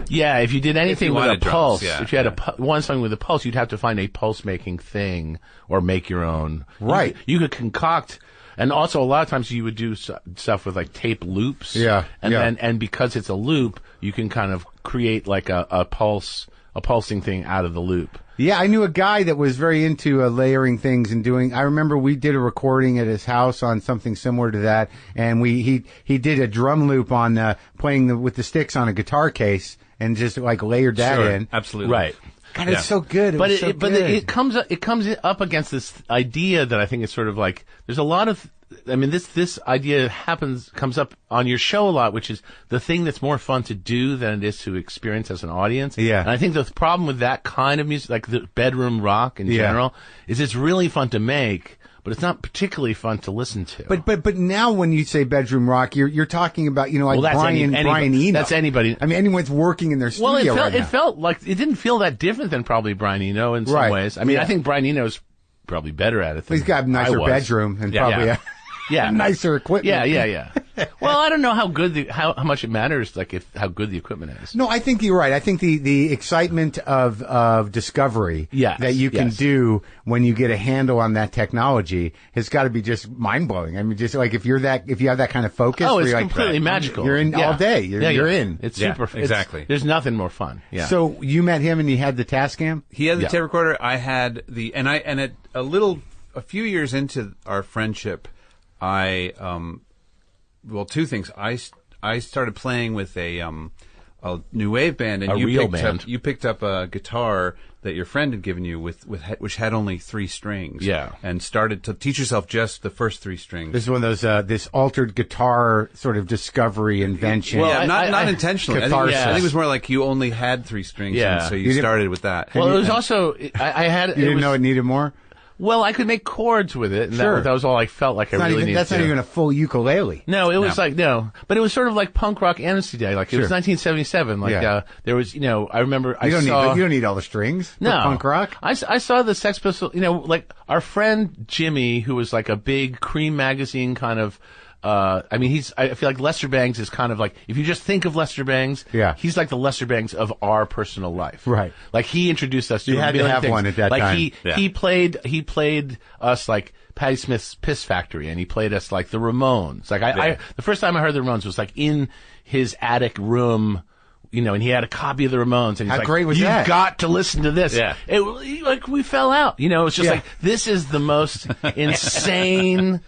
Speaker 3: Yeah, if you did anything with a pulse, if you had one song with a pulse, you'd have to find a pulse-making thing or make your own.
Speaker 1: Right.
Speaker 3: You could concoct, and also a lot of times you would do stuff with like tape loops.
Speaker 1: Yeah.
Speaker 3: And because it's a loop, you can kind of create like a pulsing thing out of the loop.
Speaker 1: Yeah, I knew a guy that was very into layering things and doing. I remember we did a recording at his house on something similar to that, and he did a drum loop on playing with the sticks on a guitar case and just like layered that in.
Speaker 2: Absolutely,
Speaker 3: right.
Speaker 1: God, it's so good.
Speaker 3: But it comes up against this idea that I think it's sort of like there's a lot of. I mean, this idea comes up on your show a lot, which is the thing that's more fun to do than it is to experience as an audience.
Speaker 1: Yeah.
Speaker 3: And I think the problem with that kind of music, like the bedroom rock in general, is it's really fun to make, but it's not particularly fun to listen to.
Speaker 1: But now when you say bedroom rock, you're talking about, like Brian Eno.
Speaker 3: That's anybody.
Speaker 1: I mean, anyone's working in their studio
Speaker 3: it felt like it didn't feel that different than probably Brian Eno in some ways. I mean, I think Brian Eno's probably better at it than
Speaker 1: he's got a nicer bedroom and probably nicer equipment.
Speaker 3: Yeah. Well, I don't know how much it matters, like how good the equipment is.
Speaker 1: No, I think you're right. I think the excitement of discovery that you can do when you get a handle on that technology has got to be just mind blowing. I mean, just like if you have that kind of focus,
Speaker 3: it's
Speaker 1: you're
Speaker 3: completely magical.
Speaker 1: You're in all day. You're in.
Speaker 3: It's super.
Speaker 2: Exactly.
Speaker 3: There's nothing more fun. Yeah.
Speaker 1: So you met him and he had the Tascam.
Speaker 2: He had the tape recorder. I had a few years into our friendship, two things. I started playing with a new wave band, and you picked up a guitar that your friend had given you which had only 3 strings.
Speaker 3: Yeah.
Speaker 2: And started to teach yourself just the first 3 strings.
Speaker 1: This is one of those this altered guitar sort of discovery invention.
Speaker 2: Well, not intentionally.
Speaker 1: Catharsis.
Speaker 2: I think it was more like you only had 3 strings, and so you started with that.
Speaker 3: Well, it was also I had.
Speaker 1: You didn't know it needed more.
Speaker 3: Well, I could make chords with it, and that was all I felt like I really needed.
Speaker 1: That's not even a full ukulele.
Speaker 3: No, it was but it was sort of like punk rock Amnesty Day. Like it was 1977. Like there was, I remember you
Speaker 1: don't need all the strings for punk rock.
Speaker 3: I saw the Sex Pistols. Like our friend Jimmy, who was like a big Cream magazine kind of. I feel like Lester Bangs is kind of like, if you just think of Lester Bangs, he's like the Lester Bangs of our personal life.
Speaker 1: Right.
Speaker 3: Like he introduced us to
Speaker 1: you had to have one at that time.
Speaker 3: Like he played us like Patti Smith's Piss Factory, and he played us like the Ramones. Like the first time I heard the Ramones was like in his attic room. And he had a copy of the Ramones, and he's
Speaker 1: how great was that?
Speaker 3: You've got to listen to this.
Speaker 2: Yeah.
Speaker 3: Like we fell out. It's just like, this is the most insane.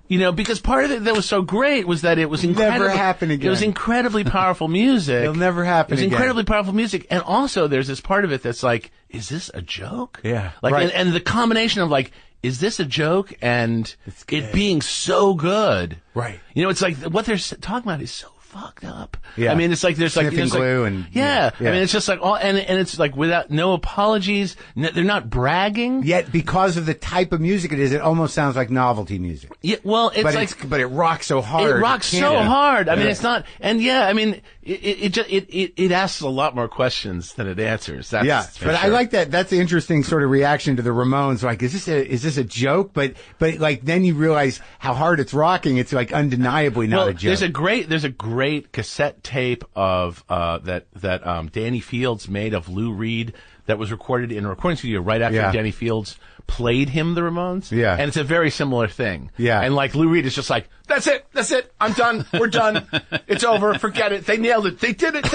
Speaker 3: Because part of it that was so great was that it was incredibly...
Speaker 1: Never happen again.
Speaker 3: It was incredibly powerful music.
Speaker 1: It'll never happen again.
Speaker 3: It was incredibly powerful music. And also, there's this part of it that's like, is this a joke?
Speaker 1: Yeah.
Speaker 3: Like,
Speaker 1: right.
Speaker 3: and the combination of like, is this a joke? And it being so good.
Speaker 1: Right.
Speaker 3: It's like, what they're talking about is so fucked up.
Speaker 1: Yeah.
Speaker 3: I mean, it's like there's
Speaker 1: sniffing
Speaker 3: like
Speaker 1: glue and
Speaker 3: I mean, it's just like all, and it's like without no apologies. They're not bragging.
Speaker 1: Yet because of the type of music it is, it almost sounds like novelty music.
Speaker 3: Yeah, well, but
Speaker 1: it rocks so hard.
Speaker 3: It rocks so hard. I mean, it's not, and I mean, it asks a lot more questions than it answers. That's
Speaker 1: but I like that. That's an interesting sort of reaction to the Ramones. Like, is this a joke? But like then you realize how hard it's rocking. It's like undeniably not a joke.
Speaker 3: There's a great cassette tape of that Danny Fields made of Lou Reed that was recorded in a recording studio right after Danny Fields played him the Ramones.
Speaker 1: Yeah.
Speaker 3: And it's a very similar thing.
Speaker 1: Yeah.
Speaker 3: And like Lou Reed is just like, that's it. I'm done. We're done. It's over. Forget it. They nailed it. They did it.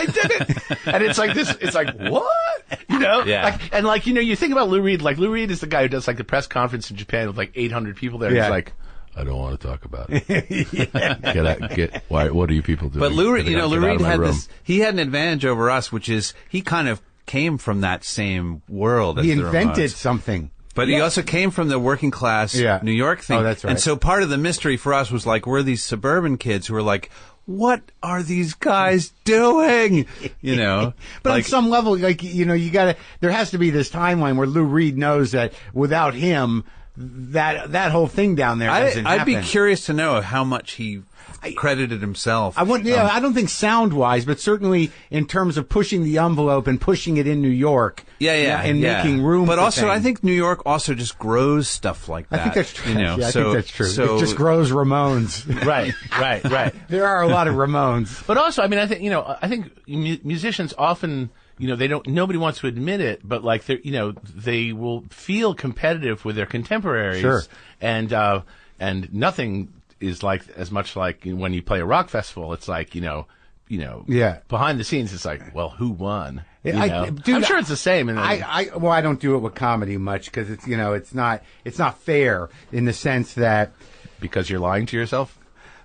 Speaker 3: And it's like this, it's like, what?
Speaker 2: Yeah.
Speaker 3: You think about Lou Reed, like Lou Reed is the guy who does like the press conference in Japan with like 800 people there.
Speaker 1: Yeah.
Speaker 3: He's like, I don't want to talk about it. What are you people doing?
Speaker 2: But Lou Reed had he had an advantage over us, which is he kind of came from that same world.
Speaker 1: He invented something.
Speaker 2: But he also came from the working class New York thing.
Speaker 1: Oh, that's right.
Speaker 2: And so part of the mystery for us was like, we're these suburban kids who are like, what are these guys doing? But
Speaker 1: on some level, like, there has to be this timeline where Lou Reed knows that without him, that whole thing down there doesn't happen.
Speaker 2: I'd be curious to know how much he credited himself.
Speaker 1: I don't think sound-wise, but certainly in terms of pushing the envelope and pushing it in New York. And making room.
Speaker 2: But
Speaker 1: for
Speaker 2: also,
Speaker 1: things.
Speaker 2: I think New York also just grows stuff like that.
Speaker 1: I think that's true.
Speaker 2: You know,
Speaker 1: I think that's true. It just grows Ramones.
Speaker 3: Right.
Speaker 1: There are a lot of Ramones.
Speaker 3: But also, I mean, I think musicians often, nobody wants to admit it, but like they will feel competitive with their contemporaries.
Speaker 1: Sure.
Speaker 3: And nothing is as much like when you play a rock festival. It's like, behind the scenes, it's like, well, who won?
Speaker 1: Dude,
Speaker 3: I'm sure it's the same.
Speaker 1: I don't do it with comedy much because it's not fair in the sense that
Speaker 3: because you're lying to yourself.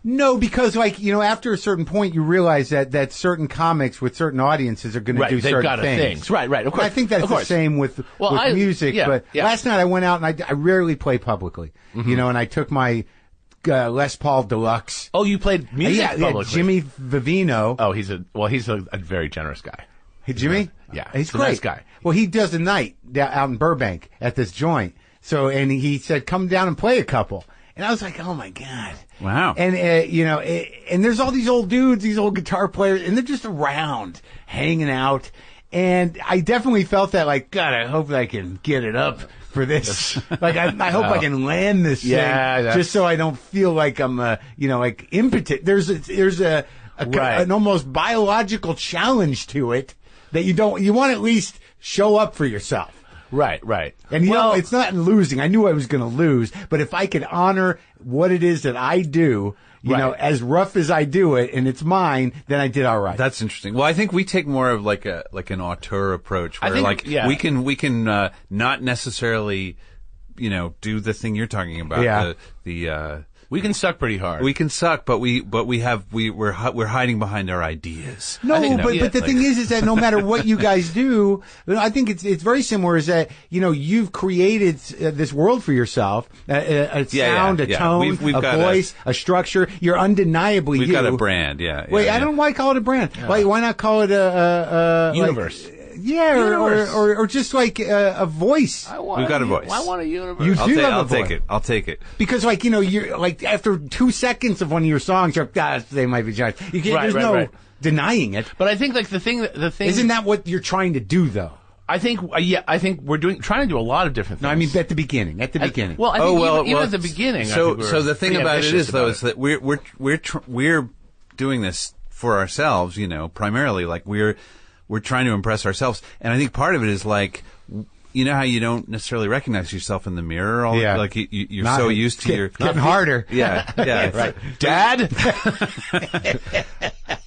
Speaker 1: No, because after a certain point, you realize that certain comics with certain audiences are going to do certain things.
Speaker 3: Right. Of course.
Speaker 1: I think that's the same with music. But last night I went out and I rarely play publicly, and I took my Les Paul Deluxe.
Speaker 3: Oh, you played music publicly?
Speaker 1: Jimmy Vivino.
Speaker 3: Oh, he's a very generous guy.
Speaker 1: Hey, Jimmy?
Speaker 3: Yeah.
Speaker 1: He's
Speaker 3: a
Speaker 1: great.
Speaker 3: Nice guy.
Speaker 1: Well, he does a night out in Burbank at this joint. So, and he said, come down and play a couple. And I was like, oh my God.
Speaker 2: Wow.
Speaker 1: And, and there's all these old dudes, these old guitar players, and they're just around, hanging out. And I definitely felt that, like, God, I hope I can get it up for this. Like, I hope I can land this thing, just so I don't feel like I'm, like impotent. There's an almost biological challenge to it that you want to at least show up for yourself.
Speaker 3: Right.
Speaker 1: And it's not in losing. I knew I was going to lose, but if I could honor what it is that I do, as rough as I do it, and it's mine, then I did all right.
Speaker 2: That's interesting. Well, I think we take more of like an auteur approach, where we can not necessarily, do the thing you're talking about. Yeah.
Speaker 3: We can suck pretty hard.
Speaker 2: We can suck, but we're hiding behind our ideas.
Speaker 1: No, but the thing is that no matter what you guys do, I think it's very similar. Is that you've created this world for yourself, a sound, a tone, a voice, a structure. You're undeniably
Speaker 2: we've got a brand.
Speaker 1: Wait, I don't know why I call it a brand. Yeah. Why not call it a
Speaker 3: universe?
Speaker 1: Or just like a voice.
Speaker 2: We've got a voice.
Speaker 3: I want a universe.
Speaker 1: You do have a voice.
Speaker 2: I'll take it.
Speaker 1: Because you're like after 2 seconds of one of your songs, you're like, they might be giants. There's no denying it.
Speaker 3: But I think the thing
Speaker 1: isn't that what you're trying to do though?
Speaker 3: I think we're trying to do a lot of different things.
Speaker 1: No, I mean at the beginning.
Speaker 3: Well, I think even at the beginning.
Speaker 2: So the thing about it is though is that we're doing this for ourselves, primarily. Like we're trying to impress ourselves, and I think part of it is like, how you don't necessarily recognize yourself in the mirror. Like you're so used to your
Speaker 1: getting harder.
Speaker 2: Yeah,
Speaker 3: right. Dad.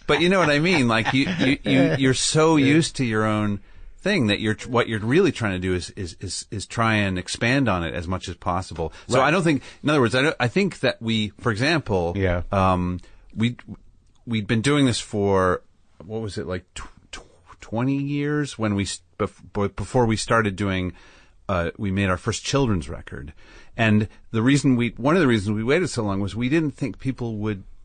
Speaker 2: But you know what I mean. Like you're so used to your own thing that what you're really trying to do is try and expand on it as much as possible. So I don't think, in other words, I think that we, for example, we'd been doing this for, what was it, like 20 years when before we started doing, we made our first children's record. And one of the reasons we waited so long was we didn't think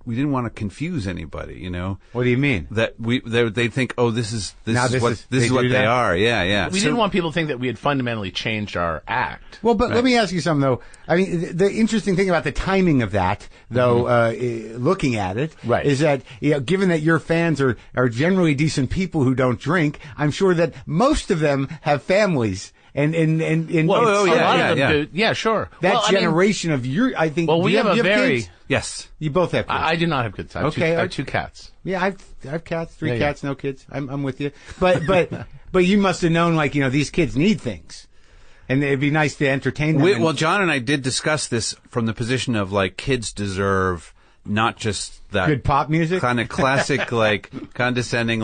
Speaker 2: we didn't want to confuse anybody,
Speaker 1: What do you mean?
Speaker 2: That they'd think, oh, this is what they are. Yeah.
Speaker 3: We didn't want people to think that we had fundamentally changed our act.
Speaker 1: Well, but let me ask you something though. I mean, the interesting thing about the timing of that, though, looking at it, is that given that your fans are generally decent people who don't drink, I'm sure that most of them have families. And
Speaker 3: a lot of them do. Yeah, sure.
Speaker 1: That generation of I think.
Speaker 3: Well, we have a very
Speaker 1: kids?
Speaker 2: Yes.
Speaker 1: You both have kids.
Speaker 3: I do not have kids. I have two cats.
Speaker 1: Yeah, I have cats. 3 cats, no kids. I'm with you. But you must have known these kids need things, and it'd be nice to entertain them.
Speaker 2: Well, John and I did discuss this from the position of kids deserve not just that
Speaker 1: good pop music,
Speaker 2: kind of classic condescending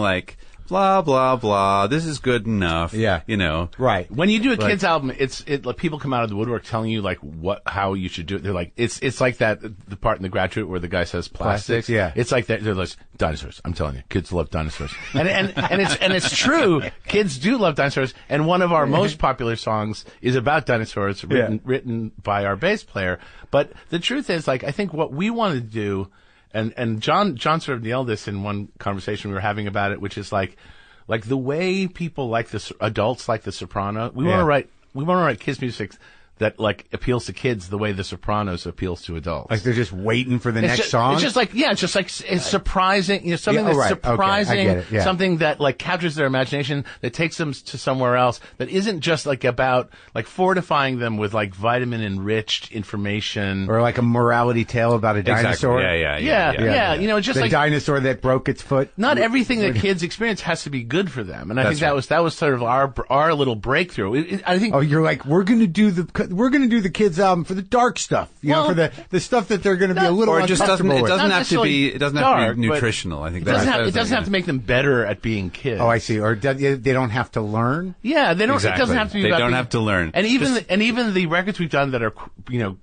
Speaker 2: blah blah blah. This is good enough.
Speaker 1: Yeah, right.
Speaker 3: When you do a kids album, people come out of the woodwork telling you how you should do it. They're like, it's like the part in The Graduate where the guy says plastics.
Speaker 1: Yeah,
Speaker 3: it's like that. They're like dinosaurs. I'm telling you, kids love dinosaurs, and it's true. Kids do love dinosaurs, and one of our most popular songs is about dinosaurs, written by our bass player. But the truth is, I think what we wanted to do. And John sort of nailed this in one conversation we were having about it, which is like the way people adults like The Soprano. We want to write kids music that like appeals to kids the way The Sopranos appeals to adults.
Speaker 1: Like they're just waiting for the next song?
Speaker 3: It's just like, it's surprising, something that's surprising,
Speaker 1: okay, I get it,
Speaker 3: something that like captures their imagination, that takes them to somewhere else, that isn't just like about like fortifying them with like vitamin enriched information.
Speaker 1: Or like a morality tale about a dinosaur.
Speaker 2: Exactly.
Speaker 3: Yeah. Just
Speaker 1: the
Speaker 3: like
Speaker 1: dinosaur that broke its foot.
Speaker 3: Not everything that kids experience has to be good for them. And I think that was sort of our little breakthrough. I think.
Speaker 1: Oh, you're like, we're going to do the kids album for the dark stuff, for the stuff that they're going to be a little uncomfortable with.
Speaker 2: It doesn't have to be nutritional. I think
Speaker 3: it doesn't have to make them better at being kids.
Speaker 1: Oh, I see. Or they don't have to learn.
Speaker 3: Yeah, they don't.
Speaker 2: Exactly.
Speaker 3: It doesn't have to be.
Speaker 2: They don't have to learn.
Speaker 3: And even the records we've done that are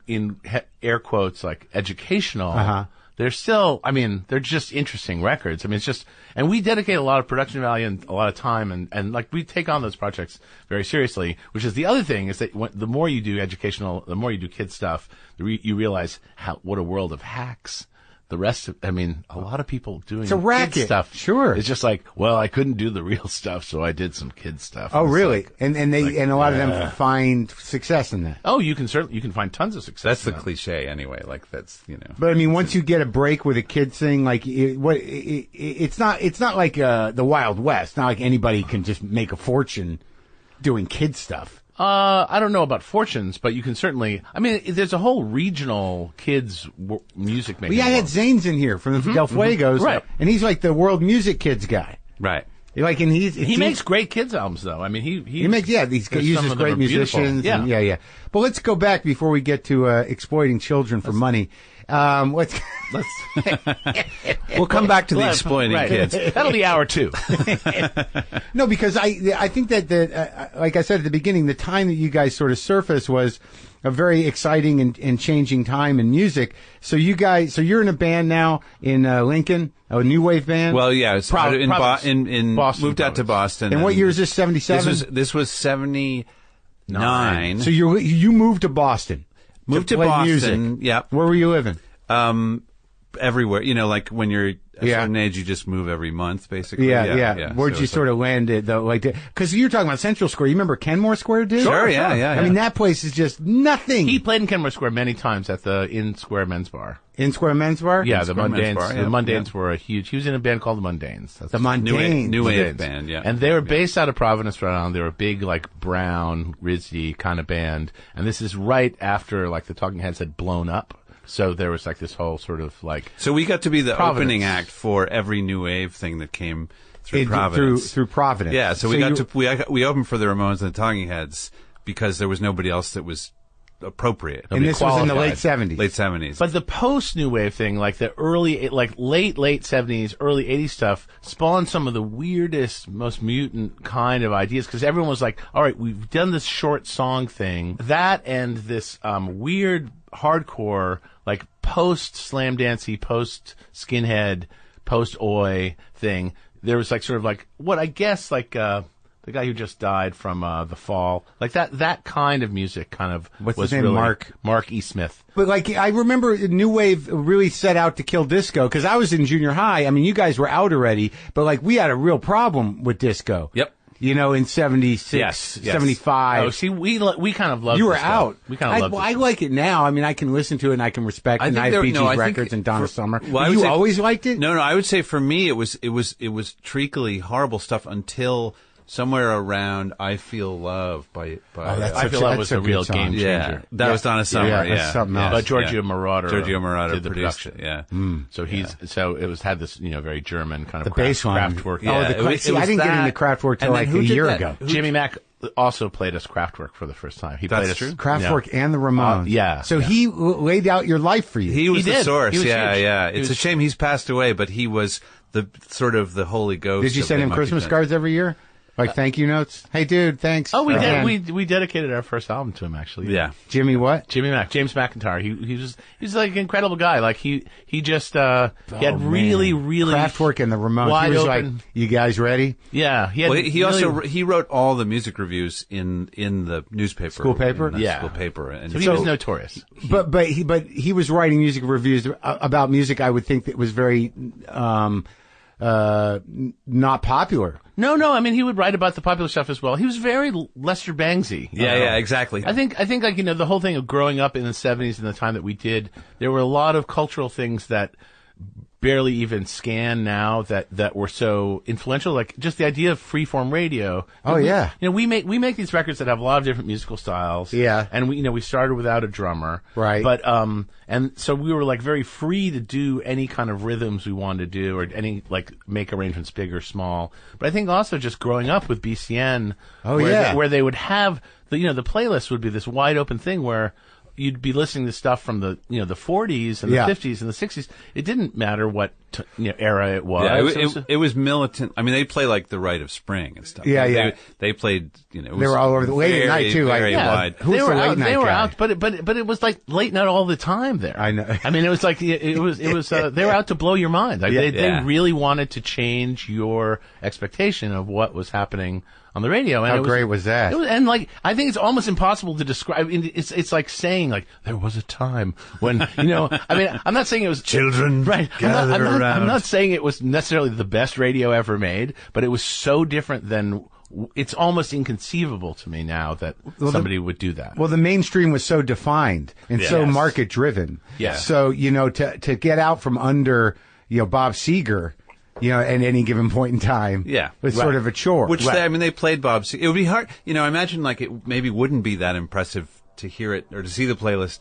Speaker 3: in air quotes like educational. They're still, they're just interesting records. It's just, and we dedicate a lot of production value and a lot of time, and like we take on those projects very seriously, which is the other thing is that the more you do educational, the more you do kid stuff, you realize what a world of hacks. The rest of, a lot of people doing kid stuff.
Speaker 1: Sure.
Speaker 3: It's just like, well, I couldn't do the real stuff, so I did some kid stuff.
Speaker 1: Oh, really?
Speaker 3: Like,
Speaker 1: and a lot of them find success in that.
Speaker 3: Oh, you can find tons of success.
Speaker 2: That's the cliche anyway. Like that's,
Speaker 1: But once you get a break with a kid thing, like it's not like the Wild West. Not like anybody can just make a fortune doing kid stuff.
Speaker 3: I don't know about fortunes, but you can certainly. There's a whole regional kids music making.
Speaker 1: I had Zane's in here from the Del Fuegos,
Speaker 3: right?
Speaker 1: And he's like the world music kids guy,
Speaker 2: right?
Speaker 1: Like, and he
Speaker 3: makes great kids albums, though. He
Speaker 1: makes he uses great musicians. Yeah. But let's go back before we get to exploiting children for money. Let's
Speaker 2: we'll come back to the exploiting kids.
Speaker 3: That'll be hour 2.
Speaker 1: No, because I think that like I said at the beginning, the time that you guys sort of surfaced was a very exciting and changing time in music. So you're in a band now in Lincoln, a new wave band.
Speaker 2: Well, yeah, it's in Boston. Moved out to Boston.
Speaker 1: And what year is this? 77.
Speaker 2: This was 79.
Speaker 1: So you moved to Boston.
Speaker 2: Moved to Boston.
Speaker 1: Music.
Speaker 2: Yeah.
Speaker 1: Where were you living?
Speaker 2: Everywhere. Like when you're a certain age, you just move every month, basically.
Speaker 1: Yeah. Where'd you sort of land it though? Like, because you're talking about Central Square. You remember Kenmore Square, dude?
Speaker 2: Sure. Yeah.
Speaker 1: That place is just nothing.
Speaker 3: He played in Kenmore Square many times at the In Square Men's Bar.
Speaker 1: In Square Men's Bar?
Speaker 3: Yeah, the Mundanes. The Mundanes were a huge. He was in a band called the Mundanes.
Speaker 1: The Mundanes.
Speaker 2: New wave band. Yeah.
Speaker 3: And they were based out of Providence, Rhode Island. They were a big, like brown, rizzy kind of band. And this is right after like the Talking Heads had blown up. So there was like this whole sort of like.
Speaker 2: So we got to be the opening act for every new wave thing that came through Providence.
Speaker 1: Through Providence.
Speaker 2: Yeah. So we opened for the Ramones and the Talking Heads because there was nobody else that was appropriate.
Speaker 1: And this was in the late 70s.
Speaker 2: Late 70s.
Speaker 3: But the post-new wave thing, like the early, like late 70s, early 80s stuff, spawned some of the weirdest, most mutant kind of ideas, because everyone was like, all right, we've done this short song thing. That and this weird hardcore, like post-slam dancey, post-skinhead, post-oi thing. There was like sort of like, what I guess like, the guy who just died from The Fall, like that kind of music, kind of
Speaker 1: was
Speaker 3: his
Speaker 1: name?
Speaker 3: Really Mark E. Smith.
Speaker 1: But like I remember, new wave really set out to kill disco because I was in junior high. You guys were out already, but like we had a real problem with disco.
Speaker 2: Yep.
Speaker 1: In 76,
Speaker 3: yes.
Speaker 1: 75.
Speaker 3: Oh, see, we kind of loved.
Speaker 1: You were
Speaker 3: disco.
Speaker 1: out.
Speaker 3: We kind of loved.
Speaker 1: I like it now. I can listen to it and I can respect the Night Bee Gees records and Donna Summer. Well, you always liked it?
Speaker 2: No. I would say for me it was treacly horrible stuff until somewhere around I Feel Love by
Speaker 3: I Feel Love was a real game changer.
Speaker 2: Yeah, that was Donna Summer.
Speaker 1: That's something else.
Speaker 3: But Giorgio Moroder
Speaker 2: did the
Speaker 3: produced
Speaker 2: it. Yeah.
Speaker 3: So so it had this very German kind of
Speaker 1: bass line.
Speaker 3: Kraftwerk.
Speaker 1: Yeah. I didn't get into Kraftwerk till like a year ago.
Speaker 3: Jimmy Mack also played us Kraftwerk for the first time. He played us
Speaker 1: Kraftwerk and the Ramones. So he laid out your life for you.
Speaker 2: He was the source.
Speaker 3: He was huge.
Speaker 2: It's a shame he's passed away, but he was the sort of the Holy Ghost.
Speaker 1: Did you send him Christmas cards every year? Like thank you notes? Hey, dude, thanks.
Speaker 3: Oh, we did. We dedicated our first album to him, actually.
Speaker 2: Yeah.
Speaker 1: Jimmy what?
Speaker 3: Jimmy Mack. James McIntyre. He's like an incredible guy. Like he just he had really
Speaker 1: Kraftwerk and the Ramones. He was like, you guys ready?
Speaker 3: Yeah.
Speaker 2: He wrote all the music reviews in the newspaper.
Speaker 1: School paper?
Speaker 2: School paper. And
Speaker 3: so he was notorious.
Speaker 1: But he was writing music reviews about music I would think that was very not popular.
Speaker 3: No. I mean, he would write about the popular stuff as well. He was very Lester Banksy.
Speaker 2: Yeah, exactly.
Speaker 3: I think like, the whole thing of growing up in the 70s and the time that we did, there were a lot of cultural things that barely even scan now that were so influential, like just the idea of freeform radio.
Speaker 1: Oh, yeah.
Speaker 3: We make these records that have a lot of different musical styles.
Speaker 1: Yeah.
Speaker 3: And we started without a drummer.
Speaker 1: Right.
Speaker 3: But and so we were like very free to do any kind of rhythms we wanted to do, or any like make arrangements big or small. But I think also just growing up with BCN, where they would have the playlist would be this wide open thing where you'd be listening to stuff from the the 40s and the 50s and the 60s. It didn't matter what era it was.
Speaker 2: Yeah, it was militant. I mean, they play like the Rite of Spring and stuff.
Speaker 1: Yeah.
Speaker 2: They played. They
Speaker 1: were all over the late at night too.
Speaker 2: Very wide.
Speaker 1: Who's the late night
Speaker 3: They were
Speaker 1: guy?
Speaker 3: out, but it was like late night all the time there.
Speaker 1: I know.
Speaker 3: I mean, it was like it was. They were out to blow your mind. Like, they really wanted to change your expectation of what was happening on the radio. And
Speaker 1: How great was that?
Speaker 3: And like, I think it's almost impossible to describe. It's like saying like there was a time when I mean, I'm not saying it was
Speaker 2: children
Speaker 3: right.
Speaker 2: gather around.
Speaker 3: I'm not saying it was necessarily the best radio ever made, but it was so different than. It's almost inconceivable to me now that somebody would do that.
Speaker 1: Well, the mainstream was so defined and so market driven.
Speaker 3: Yeah.
Speaker 1: So to get out from under Bob Seger. At any given point in time, was sort of a chore.
Speaker 2: Which they played Bob Seger. It would be hard. I imagine like it maybe wouldn't be that impressive to hear it or to see the playlist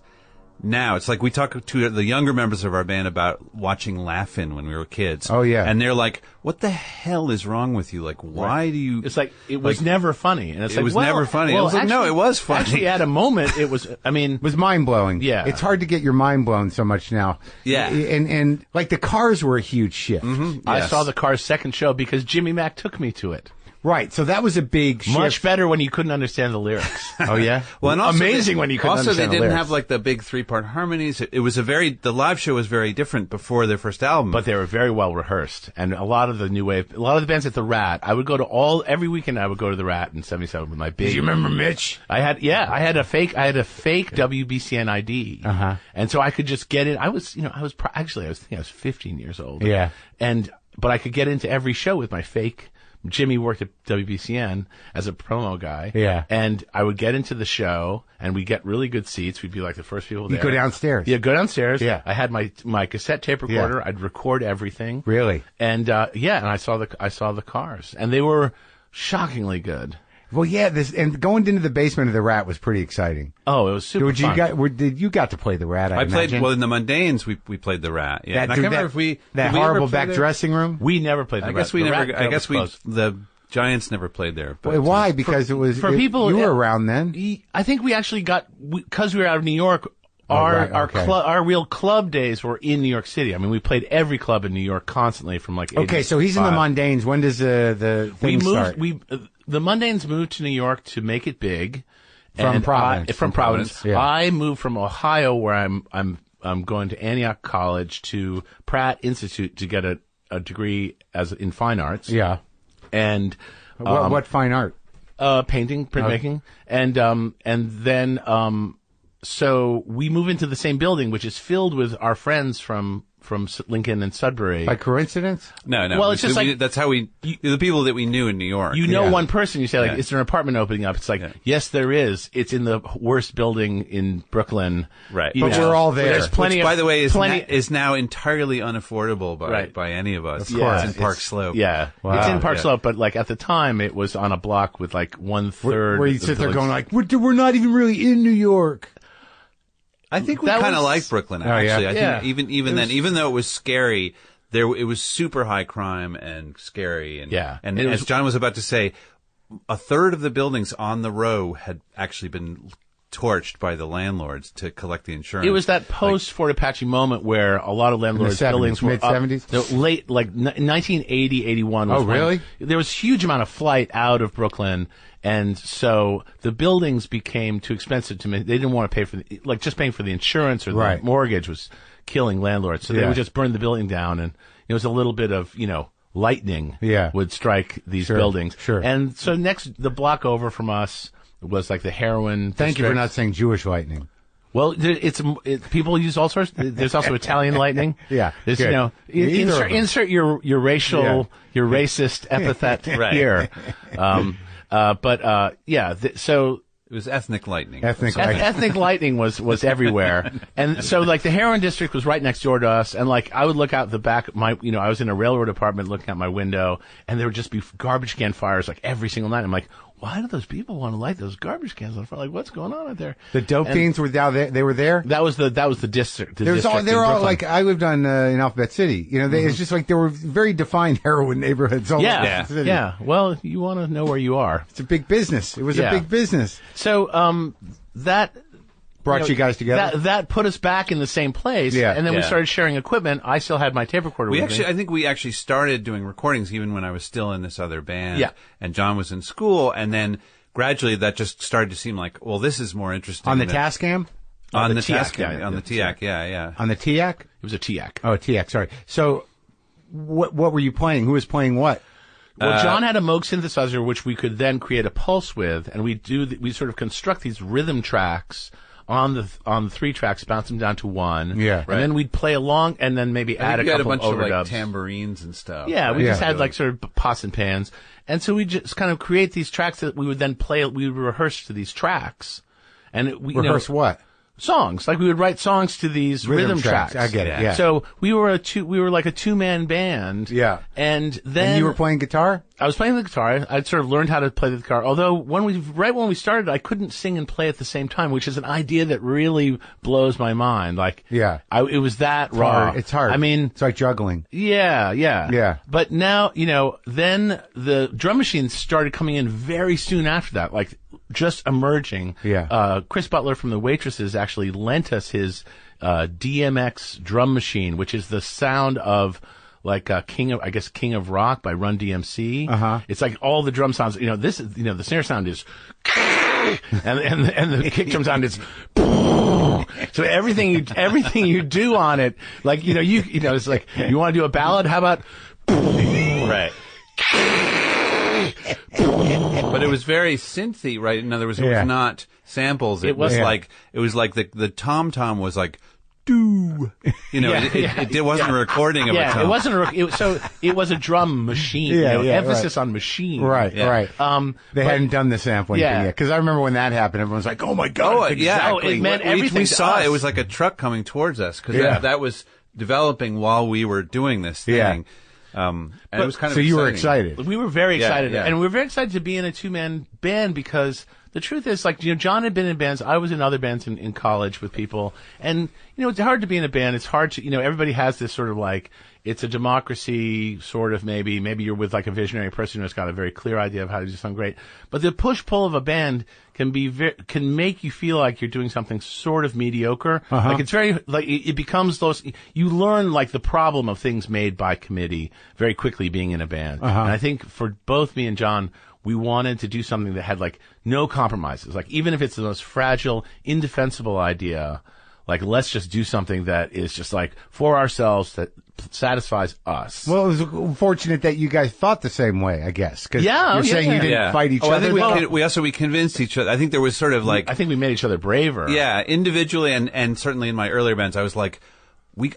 Speaker 2: now. It's like we talk to the younger members of our band about watching Laugh-In when we were kids.
Speaker 1: Oh, yeah.
Speaker 2: And they're like, what the hell is wrong with you? Like, why do you...
Speaker 3: It's like, it was never funny. And it's like,
Speaker 2: was never funny.
Speaker 3: Well,
Speaker 2: I was like, no, it was funny.
Speaker 3: Actually, at a moment, it was,
Speaker 1: it was mind-blowing.
Speaker 3: Yeah.
Speaker 1: It's hard to get your mind blown so much now.
Speaker 2: Yeah.
Speaker 1: And like the Cars were a huge shift.
Speaker 2: Mm-hmm.
Speaker 3: I saw the Cars' second show because Jimmy Mack took me to it.
Speaker 1: Right, so that was a big shift.
Speaker 3: Much better when you couldn't understand the lyrics.
Speaker 1: Oh, yeah?
Speaker 2: Well, and also
Speaker 3: amazing when you couldn't understand the lyrics.
Speaker 2: Also, they didn't have like the big 3-part harmonies. It was the live show was very different before their first album.
Speaker 3: But they were very well rehearsed. And a lot of the new wave, a lot of the bands at the Rat, I would go to every weekend I would go to the Rat in 77 with my big...
Speaker 1: Do you remember Mitch?
Speaker 3: I had a fake WBCN ID.
Speaker 1: Uh-huh.
Speaker 3: And so I could just get in. I think I was 15 years old.
Speaker 1: Yeah.
Speaker 3: But I could get into every show with my fake... Jimmy worked at WBCN as a promo guy.
Speaker 1: Yeah.
Speaker 3: And I would get into the show, and we'd get really good seats. We'd be like the first people there.
Speaker 1: You go downstairs.
Speaker 3: Yeah, go downstairs.
Speaker 1: Yeah.
Speaker 3: I had my cassette tape recorder. Yeah. I'd record everything.
Speaker 1: Really?
Speaker 3: And and I saw the Cars, and they were shockingly good.
Speaker 1: Well, yeah, and going into the basement of the Rat was pretty exciting.
Speaker 3: Oh, it was super fun.
Speaker 1: You got to play the Rat, I
Speaker 2: played,
Speaker 1: imagine?
Speaker 2: well, in the Mundanes, we played the Rat. Yeah.
Speaker 1: That horrible back dressing room?
Speaker 3: We never played the Rat.
Speaker 2: I guess the Giants never played there.
Speaker 1: But why? Because people you were around then.
Speaker 3: I think we actually because we were out of New York. Our real club days were in New York City. I mean, we played every club in New York constantly from like 85.
Speaker 1: Okay, so he's in the Mundanes. When does the thing start?
Speaker 3: The Mundanes moved to New York to make it big.
Speaker 1: From Providence.
Speaker 3: From Providence.
Speaker 1: Yeah.
Speaker 3: I moved from Ohio, where I'm going to Antioch College to Pratt Institute to get a degree in fine arts.
Speaker 1: Yeah.
Speaker 3: And
Speaker 1: what fine art?
Speaker 3: Painting, printmaking, and then so we move into the same building, which is filled with our friends from Lincoln and Sudbury.
Speaker 1: By coincidence?
Speaker 2: No.
Speaker 3: Well, it's just
Speaker 2: that's how the people that we knew in New York.
Speaker 3: You know one person, you say like, is there an apartment opening up? It's like, yes, there is. It's in the worst building in Brooklyn.
Speaker 2: Right.
Speaker 1: But we're all there.
Speaker 3: There's plenty
Speaker 2: Which, by the way,
Speaker 3: plenty
Speaker 2: is now entirely unaffordable by any of us.
Speaker 1: Of course.
Speaker 2: It's in Park Slope.
Speaker 3: Yeah.
Speaker 1: Wow.
Speaker 3: It's in Park Slope, but like at the time it was on a block with like 1/3.
Speaker 1: Where you sit there going like, we're not even really in New York.
Speaker 2: I think we kind of like Brooklyn, actually. I think even then, even though it was scary, it was super high crime and scary. And, and as John was about to say, a third of the buildings on the row had actually been torched by the landlords to collect the insurance.
Speaker 3: It was that post-Fort Apache moment where a lot of landlords' buildings were
Speaker 1: mid-70s?
Speaker 3: Late, like 1980, 81.
Speaker 1: Oh, really?
Speaker 3: There was a huge amount of flight out of Brooklyn. And so the buildings became too expensive to me. They didn't want to pay for just paying for the insurance or the mortgage was killing landlords. So they would just burn the building down, and it was a little bit of, lightning would strike these buildings.
Speaker 1: Sure.
Speaker 3: And so the block over from us was like the heroin
Speaker 1: Thank you for not saying Jewish lightning.
Speaker 3: Well, people use all sorts. There's also Italian lightning.
Speaker 1: Yeah,
Speaker 3: there's,
Speaker 1: good.
Speaker 3: insert your racial, your racist epithet here. So
Speaker 2: it was ethnic lightning.
Speaker 3: Ethnic lightning was everywhere, and so like the heroin district was right next door to us, and like I would look out the back of I was in a railroad apartment looking out my window, and there would just be garbage can fires like every single night. I'm like, why do those people want to light those garbage cans on fire? Like, what's going on out there?
Speaker 1: The dope fiends were down there. They were there.
Speaker 3: That was the district.
Speaker 1: They were all like, I lived on in Alphabet City. It's just like there were very defined heroin neighborhoods. All over the city.
Speaker 3: Yeah. Well, you want to know where you are.
Speaker 1: It's a big business. It was a big business.
Speaker 3: So that
Speaker 1: brought you guys together.
Speaker 3: That put us back in the same place.
Speaker 1: Yeah.
Speaker 3: And then we started sharing equipment. I still had my tape recorder with me.
Speaker 2: I think we actually started doing recordings even when I was still in this other band.
Speaker 3: Yeah.
Speaker 2: And John was in school, and then gradually that just started to seem like, well, this is more interesting.
Speaker 1: On the Tascam?
Speaker 2: On the Tascam. On the TIAC, yeah.
Speaker 1: On the TIAC?
Speaker 3: It was a TIAC.
Speaker 1: Oh, TIAC, sorry. So, what were you playing? Who was playing what?
Speaker 3: Well, John had a Moog synthesizer, which we could then create a pulse with, and we sort of construct these rhythm tracks on the 3 tracks, bounce them down to 1.
Speaker 1: Yeah.
Speaker 3: And then we'd play along and then maybe add a couple of overdubs.
Speaker 2: You had a bunch of like tambourines and stuff.
Speaker 3: Yeah, we just had like sort of pots and pans. And so we just kind of create these tracks that we would then play, we would rehearse to these tracks. And we
Speaker 1: rehearse what?
Speaker 3: Songs. Like we would write songs to these rhythm tracks.
Speaker 1: I get it. Yeah.
Speaker 3: So we were like a 2-man band.
Speaker 1: Yeah.
Speaker 3: And then
Speaker 1: you were playing guitar?
Speaker 3: I was playing the guitar. I'd sort of learned how to play the guitar. Although right when we started, I couldn't sing and play at the same time, which is an idea that really blows my mind. Like, it was that raw.
Speaker 1: It's hard.
Speaker 3: I mean,
Speaker 1: it's like juggling.
Speaker 3: Yeah. But now, then the drum machines started coming in very soon after that, like just emerging.
Speaker 1: Yeah.
Speaker 3: Chris Butler from the Waitresses actually lent us his DMX drum machine, which is the sound of like King of Rock by Run DMC.
Speaker 1: Uh-huh.
Speaker 3: It's like all the drum sounds. The snare sound is, and the kick drum sound is. So everything you do on it, like it's like you want to do a ballad. How about right?
Speaker 2: But it was very synthy, right? In other words, it was not samples. It was like the tom-tom was like, do. It wasn't a recording of a tom.
Speaker 3: It wasn't so it was a drum machine. Emphasis on machine.
Speaker 1: Right. They hadn't done the sampling thing yet. Because I remember when that happened, everyone was like, oh my God.
Speaker 2: Exactly.
Speaker 3: It meant everything
Speaker 2: we saw
Speaker 3: us.
Speaker 2: it was like a truck coming towards us because that was developing while we were doing this thing. And it was kind of
Speaker 1: you were excited.
Speaker 3: We were very excited.
Speaker 2: Yeah.
Speaker 3: And we were very excited to be in a 2-man band because the truth is, like, John had been in bands. I was in other bands in college with people. And, it's hard to be in a band. It's hard to, everybody has this sort of like, it's a democracy, sort of maybe. Maybe you're with like a visionary person who's got a very clear idea of how to do something great. But the push-pull of a band can make you feel like you're doing something sort of mediocre.
Speaker 1: Uh-huh.
Speaker 3: Like it's very, like it becomes you learn like the problem of things made by committee very quickly being in a band.
Speaker 1: Uh-huh.
Speaker 3: And I think for both me and John, we wanted to do something that had like no compromises. Like even if it's the most fragile, indefensible idea, like let's just do something that is just like for ourselves that satisfies us.
Speaker 1: Well, it was fortunate that you guys thought the same way, I guess. Cause you're saying you didn't fight each other.
Speaker 2: I think we convinced each other. I think there was sort of like,
Speaker 3: I think we made each other braver.
Speaker 2: Yeah, individually and certainly in my earlier bands, I was like,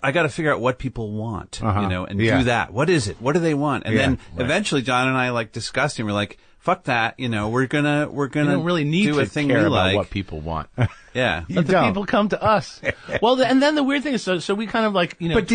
Speaker 2: I got to figure out what people want, and do that. What is it? What do they want? And then eventually John and I like discussed and we're like, fuck that, we're gonna
Speaker 3: you don't really need
Speaker 2: do
Speaker 3: to
Speaker 2: a thing
Speaker 3: care
Speaker 2: we
Speaker 3: about
Speaker 2: like.
Speaker 3: what people want.
Speaker 2: Yeah.
Speaker 3: Let the people come to us. Well, and then the weird thing is, so we kind of like,
Speaker 1: But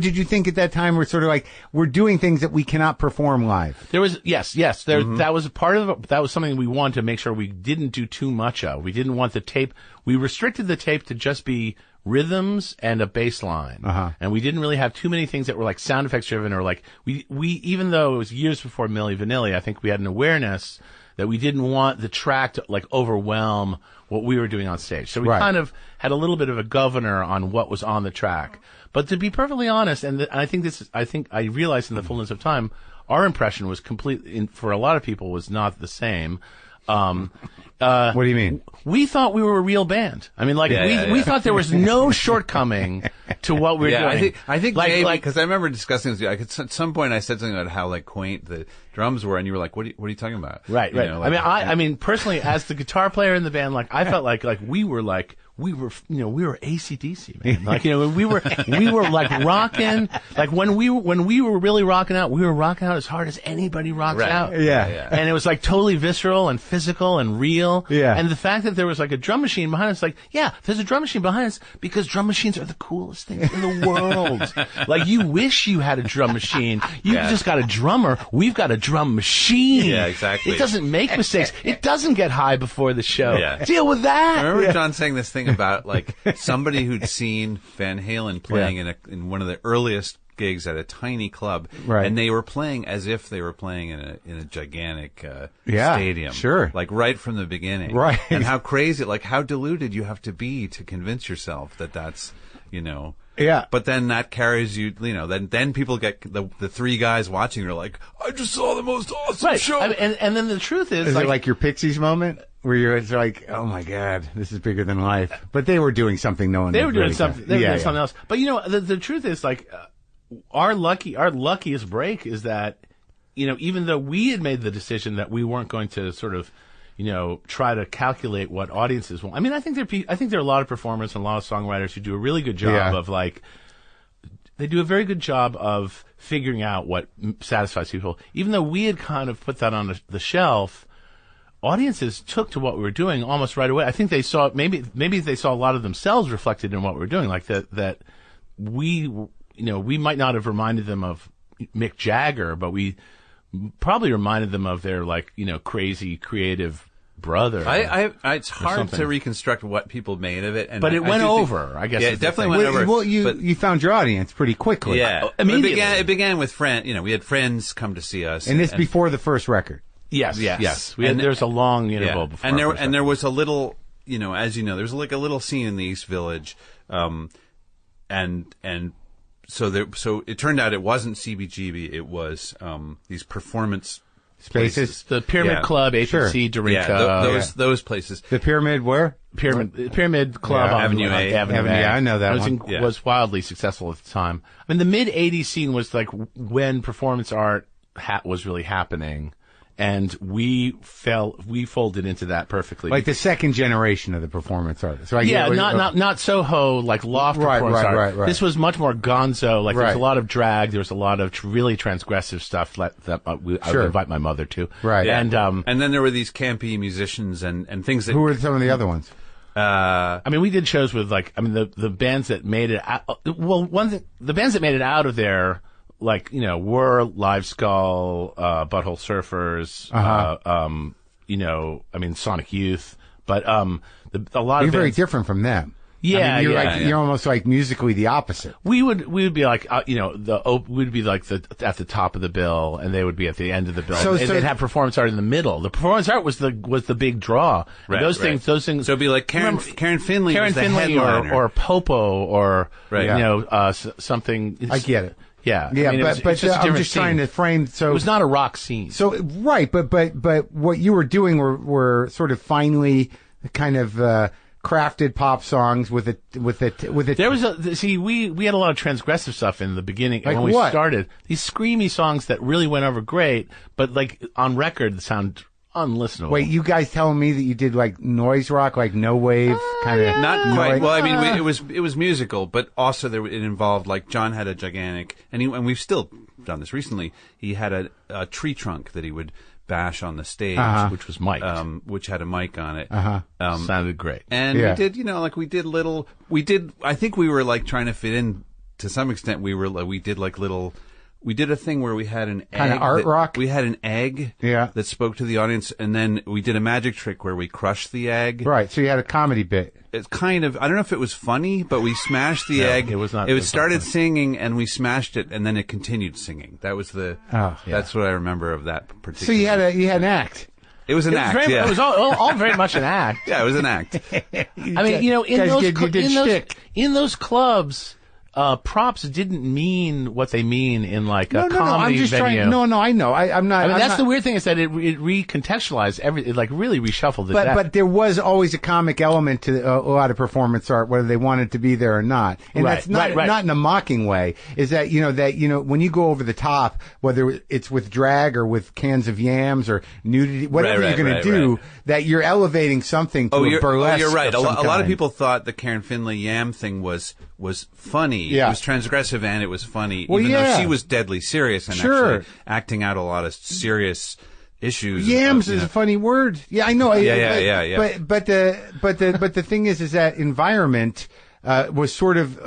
Speaker 1: did you think at that time we're sort of like, we're doing things that we cannot perform live?
Speaker 3: There was, yes. That was a part of that was something we wanted to make sure we didn't do too much of. We didn't want the tape, we restricted the tape to just be rhythms and a bass line.
Speaker 1: Uh-huh.
Speaker 3: And we didn't really have too many things that were like sound effects driven or like, we even though it was years before Milli Vanilli, I think we had an awareness that we didn't want the track to like overwhelm what we were doing on stage. So we kind of had a little bit of a governor on what was on the track. But to be perfectly honest, and I think I realized in the fullness of time, our impression was completely, for a lot of people, was not the same.
Speaker 1: What do you mean?
Speaker 3: We thought we were a real band. I mean, like, we thought there was no shortcoming to what we were doing.
Speaker 2: I think maybe, because I remember discussing this, at some point I said something about how, like, quaint the drums were, and you were like, what are you talking about?
Speaker 3: Right. I mean, personally, as the guitar player in the band, like, I felt like we we were AC/DC, man. Like, we were like rocking, like when we were really rocking out, we were rocking out as hard as anybody rocks out.
Speaker 1: Yeah.
Speaker 3: And it was like totally visceral and physical and real.
Speaker 1: Yeah.
Speaker 3: And the fact that there was like a drum machine behind us, like, yeah, there's a drum machine behind us because drum machines are the coolest things in the world. Like, you wish you had a drum machine. You just got a drummer. We've got a drum machine.
Speaker 2: Yeah, exactly.
Speaker 3: It doesn't make mistakes. It doesn't get high before the show.
Speaker 2: Yeah.
Speaker 3: Deal with that.
Speaker 2: I remember John saying this thing about like somebody who'd seen Van Halen playing in one of the earliest gigs at a tiny club,
Speaker 1: right.
Speaker 2: and they were playing as if they were playing in a gigantic stadium,
Speaker 1: sure,
Speaker 2: like right from the beginning,
Speaker 1: right?
Speaker 2: And how crazy, like how deluded you have to be to convince yourself that that's,
Speaker 1: Yeah.
Speaker 2: But then that carries you, then people get the three guys watching are like, I just saw the most awesome show.
Speaker 3: And then the truth is
Speaker 1: it like your Pixies moment? Where it's like, oh my God, this is bigger than life. But they were doing something no one.
Speaker 3: They were doing
Speaker 1: really
Speaker 3: something. They were doing something else. But the truth is, like, our luckiest break is that, even though we had made the decision that we weren't going to sort of, try to calculate what audiences want. I mean, I think there are a lot of performers and a lot of songwriters who do a really good job of like. They do a very good job of figuring out what satisfies people. Even though we had kind of put that on the shelf. Audiences took to what we were doing almost right away. I think they saw maybe they saw a lot of themselves reflected in what we were doing, like that we might not have reminded them of Mick Jagger, but we probably reminded them of their crazy creative brother.
Speaker 2: It's hard to reconstruct what people made of it,
Speaker 3: but it went over. I guess.
Speaker 2: Yeah, it definitely went over.
Speaker 1: Well, you found your audience pretty quickly.
Speaker 2: Yeah,
Speaker 3: immediately.
Speaker 2: It began with friends. We had friends come to see us,
Speaker 1: and this before the first record.
Speaker 3: Yes. There's a long interval before.
Speaker 2: And there was a little, as you know, there's like a little scene in the East Village, and so it turned out it wasn't CBGB, it was these performance
Speaker 1: spaces,
Speaker 3: the Pyramid Club, HC, Dorinka,
Speaker 2: those places.
Speaker 1: The Pyramid where?
Speaker 3: Pyramid Club on
Speaker 2: Avenue A.
Speaker 3: Avenue A.
Speaker 1: Yeah, I know that
Speaker 3: was wildly successful at the time. I mean, the mid '80s scene was like when performance art was really happening. And we folded into that perfectly.
Speaker 1: Like the second generation of the performance artists. So
Speaker 3: not Soho, like loft performance art.
Speaker 1: Right.
Speaker 3: This was much more gonzo. Like there was a lot of drag. There was a lot of really transgressive stuff that I would invite my mother to.
Speaker 1: Right.
Speaker 2: Yeah. And then there were these campy musicians and things that.
Speaker 1: Who were some of the other ones?
Speaker 3: I mean, we did shows with the bands that made it out. Well, the bands that made it out of there. Like, were Live Skull, Butthole Surfers, Sonic Youth, but, a lot
Speaker 1: You're
Speaker 3: of
Speaker 1: very
Speaker 3: bands,
Speaker 1: different from them.
Speaker 3: Yeah,
Speaker 1: you're almost like musically the opposite.
Speaker 3: We would be like, we'd be like at the top of the bill, and they would be at the end of the bill. So they'd have performance art in the middle. The performance art was the big draw.
Speaker 2: Right,
Speaker 3: those things. So
Speaker 2: it'd be like Karen Finley was the headliner.
Speaker 3: or Popo, or something.
Speaker 1: I get it.
Speaker 3: Yeah,
Speaker 1: but I'm just trying to frame. So
Speaker 3: it was not a rock scene.
Speaker 1: So right, but what you were doing were sort of finely kind of crafted pop songs with it. There was
Speaker 3: we had a lot of transgressive stuff in the beginning
Speaker 1: like
Speaker 3: when we
Speaker 1: what?
Speaker 3: started. These screamy songs that really went over great, but like on record sound unlistenable.
Speaker 1: Wait, you guys telling me that you did like noise rock, like no wave kind of?
Speaker 2: Not quite. Well, I mean, it was musical, but also it involved like John had a gigantic, and we've still done this recently. He had a tree trunk that he would bash on the stage,
Speaker 3: which was mic'd,
Speaker 2: which had a mic on it.
Speaker 3: Sounded great.
Speaker 2: And we did. I think we were like trying to fit in to some extent. We did a thing where we had an egg.
Speaker 1: Kind of art rock?
Speaker 2: We had an egg that spoke to the audience, and then we did a magic trick where we crushed the egg.
Speaker 1: Right, so you had a comedy bit.
Speaker 2: It's kind of, I don't know if it was funny, but we smashed the egg.
Speaker 3: It was not.
Speaker 2: It started singing, and we smashed it, and then it continued singing. That was that's what I remember of that particular.
Speaker 1: So you had an act.
Speaker 2: It was an act.
Speaker 3: It was all very much an act.
Speaker 2: Yeah, it was an act.
Speaker 3: I mean, in those clubs, props didn't mean what they mean in like a comedy
Speaker 1: I'm just
Speaker 3: venue.
Speaker 1: I know. I'm not.
Speaker 3: I mean,
Speaker 1: I'm
Speaker 3: that's
Speaker 1: not,
Speaker 3: the weird thing is that it recontextualized it like really reshuffled it.
Speaker 1: But there was always a comic element to a lot of performance art, whether they wanted to be there or not. And
Speaker 3: Right,
Speaker 1: that's not
Speaker 3: right.
Speaker 1: not in a mocking way. Is that when you go over the top, whether it's with drag or with cans of yams or nudity, whatever you're going to do, that you're elevating something to a burlesque.
Speaker 2: You're right.
Speaker 1: Of
Speaker 2: A
Speaker 1: some
Speaker 2: lot of
Speaker 1: kind.
Speaker 2: people thought the Karen Finley yam thing was funny.
Speaker 1: Yeah.
Speaker 2: It was transgressive and it was funny,
Speaker 1: Well,
Speaker 2: even though
Speaker 1: yeah.
Speaker 2: she was deadly serious and
Speaker 1: Sure.
Speaker 2: actually acting out a lot of serious issues.
Speaker 1: Yams is a funny word. Yeah, I know.
Speaker 2: Yeah.
Speaker 1: But the thing is that environment was sort of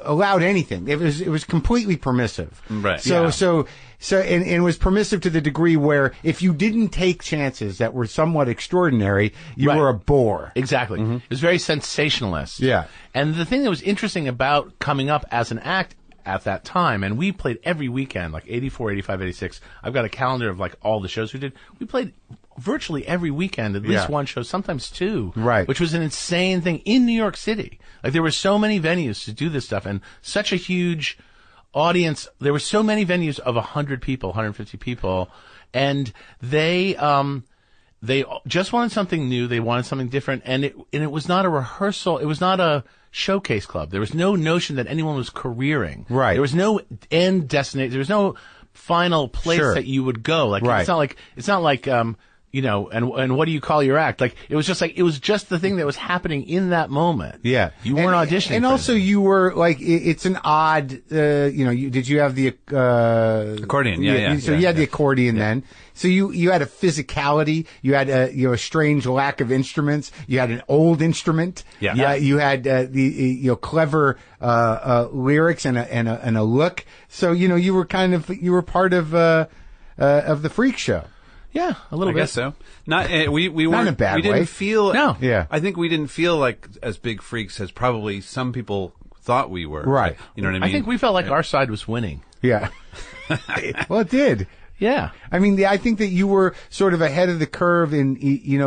Speaker 1: allowed anything. It was completely permissive.
Speaker 2: Right.
Speaker 1: So and it was permissive to the degree where if you didn't take chances that were somewhat extraordinary, you
Speaker 3: Right.
Speaker 1: were a bore.
Speaker 3: Exactly. It was very sensationalist.
Speaker 1: Yeah.
Speaker 3: And the thing that was interesting about coming up as an act at that time, and we played every weekend, like 84, 85, 86. I've got a calendar of like all the shows we did. We played virtually every weekend, at least one show, sometimes two.
Speaker 1: Right.
Speaker 3: Which was an insane thing in New York City. Like there were so many venues to do this stuff and such a huge audience. There were so many venues of 100 people, 150 people, and they just wanted something new. They wanted something different, and it was not a rehearsal. It was not a showcase club. There was no notion that anyone was careering.
Speaker 1: Right.
Speaker 3: There was no end destination. There was no final place
Speaker 1: Sure.
Speaker 3: that you would go. Like
Speaker 1: Right.
Speaker 3: it's not like and what do you call your act? Like it was just the thing that was happening in that moment.
Speaker 1: Yeah.
Speaker 3: You weren't auditioning.
Speaker 1: And
Speaker 3: for
Speaker 1: also
Speaker 3: anything.
Speaker 1: you were like, it's an odd, did you have the,
Speaker 2: Accordion, yeah.
Speaker 1: So you had the accordion then. So you had a physicality, you had a strange lack of instruments, you had an old instrument.
Speaker 2: Yeah.
Speaker 1: You had, clever, lyrics and a look. So, you were part of the freak show.
Speaker 3: Yeah, a little
Speaker 2: I
Speaker 3: bit.
Speaker 2: guess so. Not we
Speaker 1: Not in a
Speaker 2: weren't.
Speaker 1: bad
Speaker 2: we didn't
Speaker 1: way.
Speaker 2: feel.
Speaker 3: No.
Speaker 1: Yeah.
Speaker 2: I think we didn't feel like as big freaks as probably some people thought we were.
Speaker 1: Right.
Speaker 2: You know what I mean?
Speaker 3: I think we felt like our side was winning.
Speaker 1: Yeah. Well, it did.
Speaker 3: Yeah.
Speaker 1: I mean, I think that you were sort of ahead of the curve in,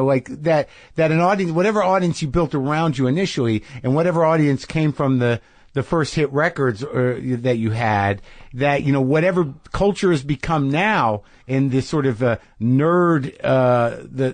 Speaker 1: like that an audience, whatever audience you built around you initially and whatever audience came from the first hit records that you had, that, whatever culture has become now in this sort of nerd,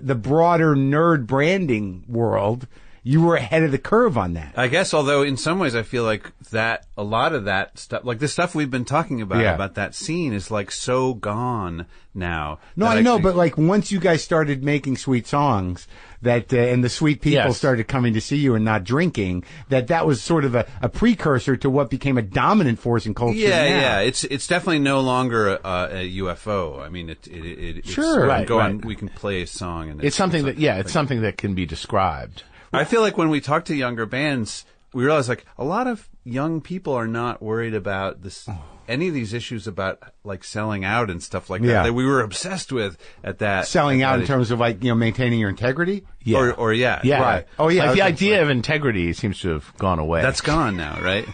Speaker 1: the broader nerd branding world, you were ahead of the curve on that.
Speaker 2: I guess, although in some ways I feel like that a lot of that stuff, like the stuff we've been talking about that scene, is like so gone now.
Speaker 1: No, I know, but like once you guys started making sweet songs, that and the sweet people
Speaker 3: Yes.
Speaker 1: started coming to see you and not drinking, that was sort of a precursor to what became a dominant force in culture.
Speaker 2: Yeah.
Speaker 1: now.
Speaker 2: It's definitely no longer a UFO. I mean, it's
Speaker 1: Sure.
Speaker 2: we can
Speaker 3: Right.
Speaker 2: we can play a song and
Speaker 3: It's something it's something that can be described.
Speaker 2: I feel like when we talk to younger bands, we realize like a lot of young people are not worried about this, any of these issues about like selling out and stuff like that we were obsessed with at that.
Speaker 1: Selling out in
Speaker 2: age.
Speaker 1: terms of like, maintaining your integrity.
Speaker 3: Yeah.
Speaker 2: Or yeah.
Speaker 3: Yeah.
Speaker 1: Right. Oh, yeah.
Speaker 3: Like the
Speaker 1: Okay.
Speaker 3: idea of integrity seems to have gone away.
Speaker 2: That's gone now, right?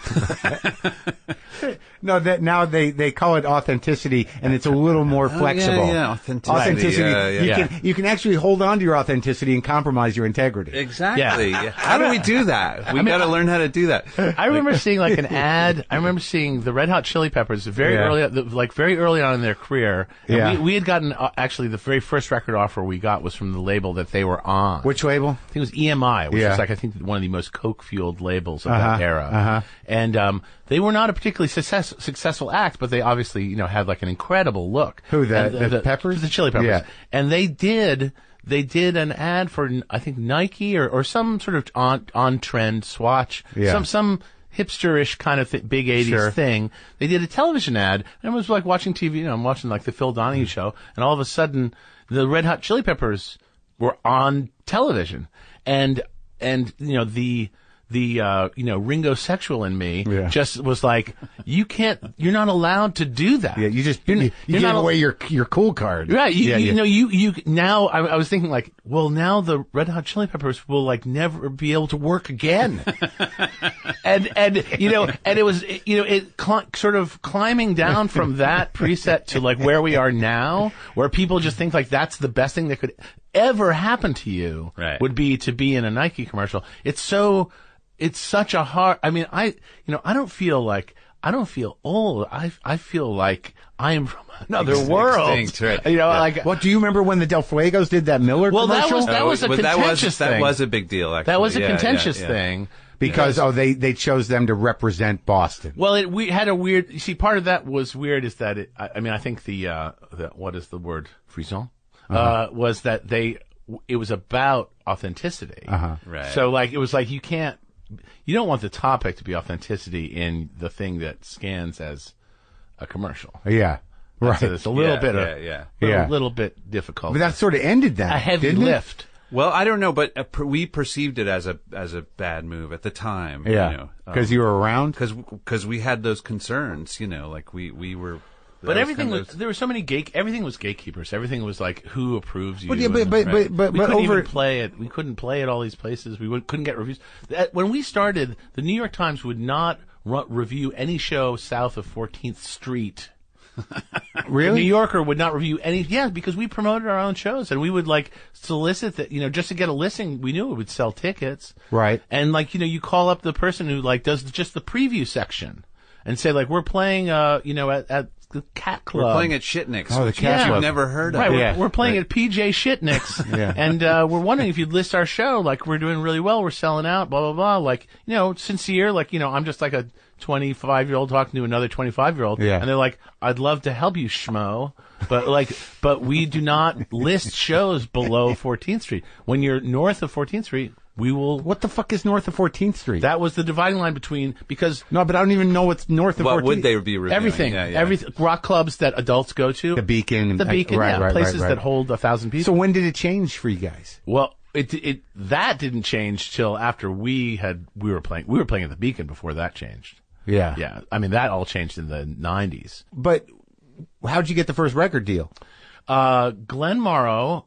Speaker 1: No, that now they call it authenticity, and it's a little more flexible.
Speaker 2: Yeah, authenticity.
Speaker 1: You can actually hold on to your authenticity and compromise your integrity.
Speaker 2: Exactly.
Speaker 3: Yeah.
Speaker 2: How do we do that? We got to learn how to do that.
Speaker 3: I remember seeing like an ad. I remember seeing the Red Hot Chili Peppers very early on in their career. And
Speaker 1: Yeah.
Speaker 3: we had gotten actually the very first record offer we got was from the label that they were on.
Speaker 1: Which label?
Speaker 3: I think it was EMI, which
Speaker 1: Yeah.
Speaker 3: was like I think one of the most coke-fueled labels of that era. And they were not a particularly successful act, but they obviously had like an incredible look.
Speaker 1: Who, the
Speaker 3: And
Speaker 1: Peppers?
Speaker 3: The Chili Peppers.
Speaker 1: Yeah.
Speaker 3: And they did an ad for I think Nike or some sort of on trend swatch.
Speaker 1: Yeah.
Speaker 3: Some hipsterish kind of big 80s
Speaker 1: Sure.
Speaker 3: thing. They did a television ad, and I was like watching TV. I'm watching like the Phil Donahue show, and all of a sudden, the Red Hot Chili Peppers were on television, and the Ringo sexual in me just was like, you're not allowed to do that.
Speaker 1: Yeah, you gave away your cool card.
Speaker 3: Right, now I was thinking like, well, now the Red Hot Chili Peppers will like never be able to work again, and it was sort of climbing down from that preset to like where we are now, where people just think like that's the best thing that could ever happen to you
Speaker 2: Right.
Speaker 3: would be to be in a Nike commercial. It's so it's such a hard, I mean, I don't feel old. I feel like I am from another world.
Speaker 2: Extinct, right.
Speaker 3: You know, like,
Speaker 1: What, do you remember when the Del Fuegos did that Miller commercial?
Speaker 3: that was a contentious thing.
Speaker 2: That was a big deal, actually.
Speaker 3: That was a contentious thing.
Speaker 1: Because they chose them to represent Boston.
Speaker 3: Well, we had a weird. You see, part of that was weird is that I think the what is the word frisson was that it was about authenticity.
Speaker 2: Right.
Speaker 3: So like it was like you don't want the topic to be authenticity in the thing that scans as a commercial.
Speaker 1: Yeah. Right.
Speaker 3: So it's a little bit
Speaker 1: Yeah.
Speaker 3: little bit difficult.
Speaker 1: But that sort of ended that.
Speaker 3: a heavy
Speaker 1: didn't
Speaker 3: lift.
Speaker 2: Well, I don't know, but we perceived it as a bad move at the time.
Speaker 1: Yeah. Because you were around?
Speaker 2: Because we had those concerns, like we were.
Speaker 3: But everything there were so many everything was gatekeepers. Everything was like, who approves you?
Speaker 1: But yeah, but
Speaker 3: we couldn't
Speaker 1: over
Speaker 3: even play it. We couldn't play at all these places. We couldn't get reviews. When we started, the New York Times would not review any show south of 14th Street.
Speaker 1: Really?
Speaker 3: The New Yorker would not review any. Yeah, because we promoted our own shows, and we would like solicit that, just to get a listing. We knew it would sell tickets,
Speaker 1: Right.
Speaker 3: And like you call up the person who like does just the preview section, and say like we're playing at the Cat Club.
Speaker 2: We're playing at Shitnick's.
Speaker 1: Oh, the Cat
Speaker 2: You've
Speaker 1: Club.
Speaker 2: never heard of.
Speaker 3: Right,
Speaker 2: It.
Speaker 3: we're playing at PJ Shitnick's, and we're wondering if you'd list our show. Like we're doing really well, we're selling out, blah blah blah. Like sincere. Like I'm just like a 25-year-old talking to another 25-year-old,
Speaker 1: Yeah.
Speaker 3: and they're like, "I'd love to help you, schmo, but we do not list shows below 14th Street. When you're north of 14th Street, we will."
Speaker 1: What the fuck is north of 14th Street?
Speaker 3: That was the dividing line because
Speaker 1: No, but I don't even know what's north of 14th.
Speaker 2: What would they be reviewing?
Speaker 3: everything, rock clubs that adults go to,
Speaker 1: The Beacon.
Speaker 3: right, places
Speaker 1: right.
Speaker 3: that hold 1,000 people.
Speaker 1: So when did it change for you guys?
Speaker 3: Well, that didn't change till after we were playing. We were playing at the Beacon before that changed.
Speaker 1: Yeah.
Speaker 3: Yeah, I mean that all changed in the 90s.
Speaker 1: But how'd you get the first record deal?
Speaker 3: Glenn Morrow,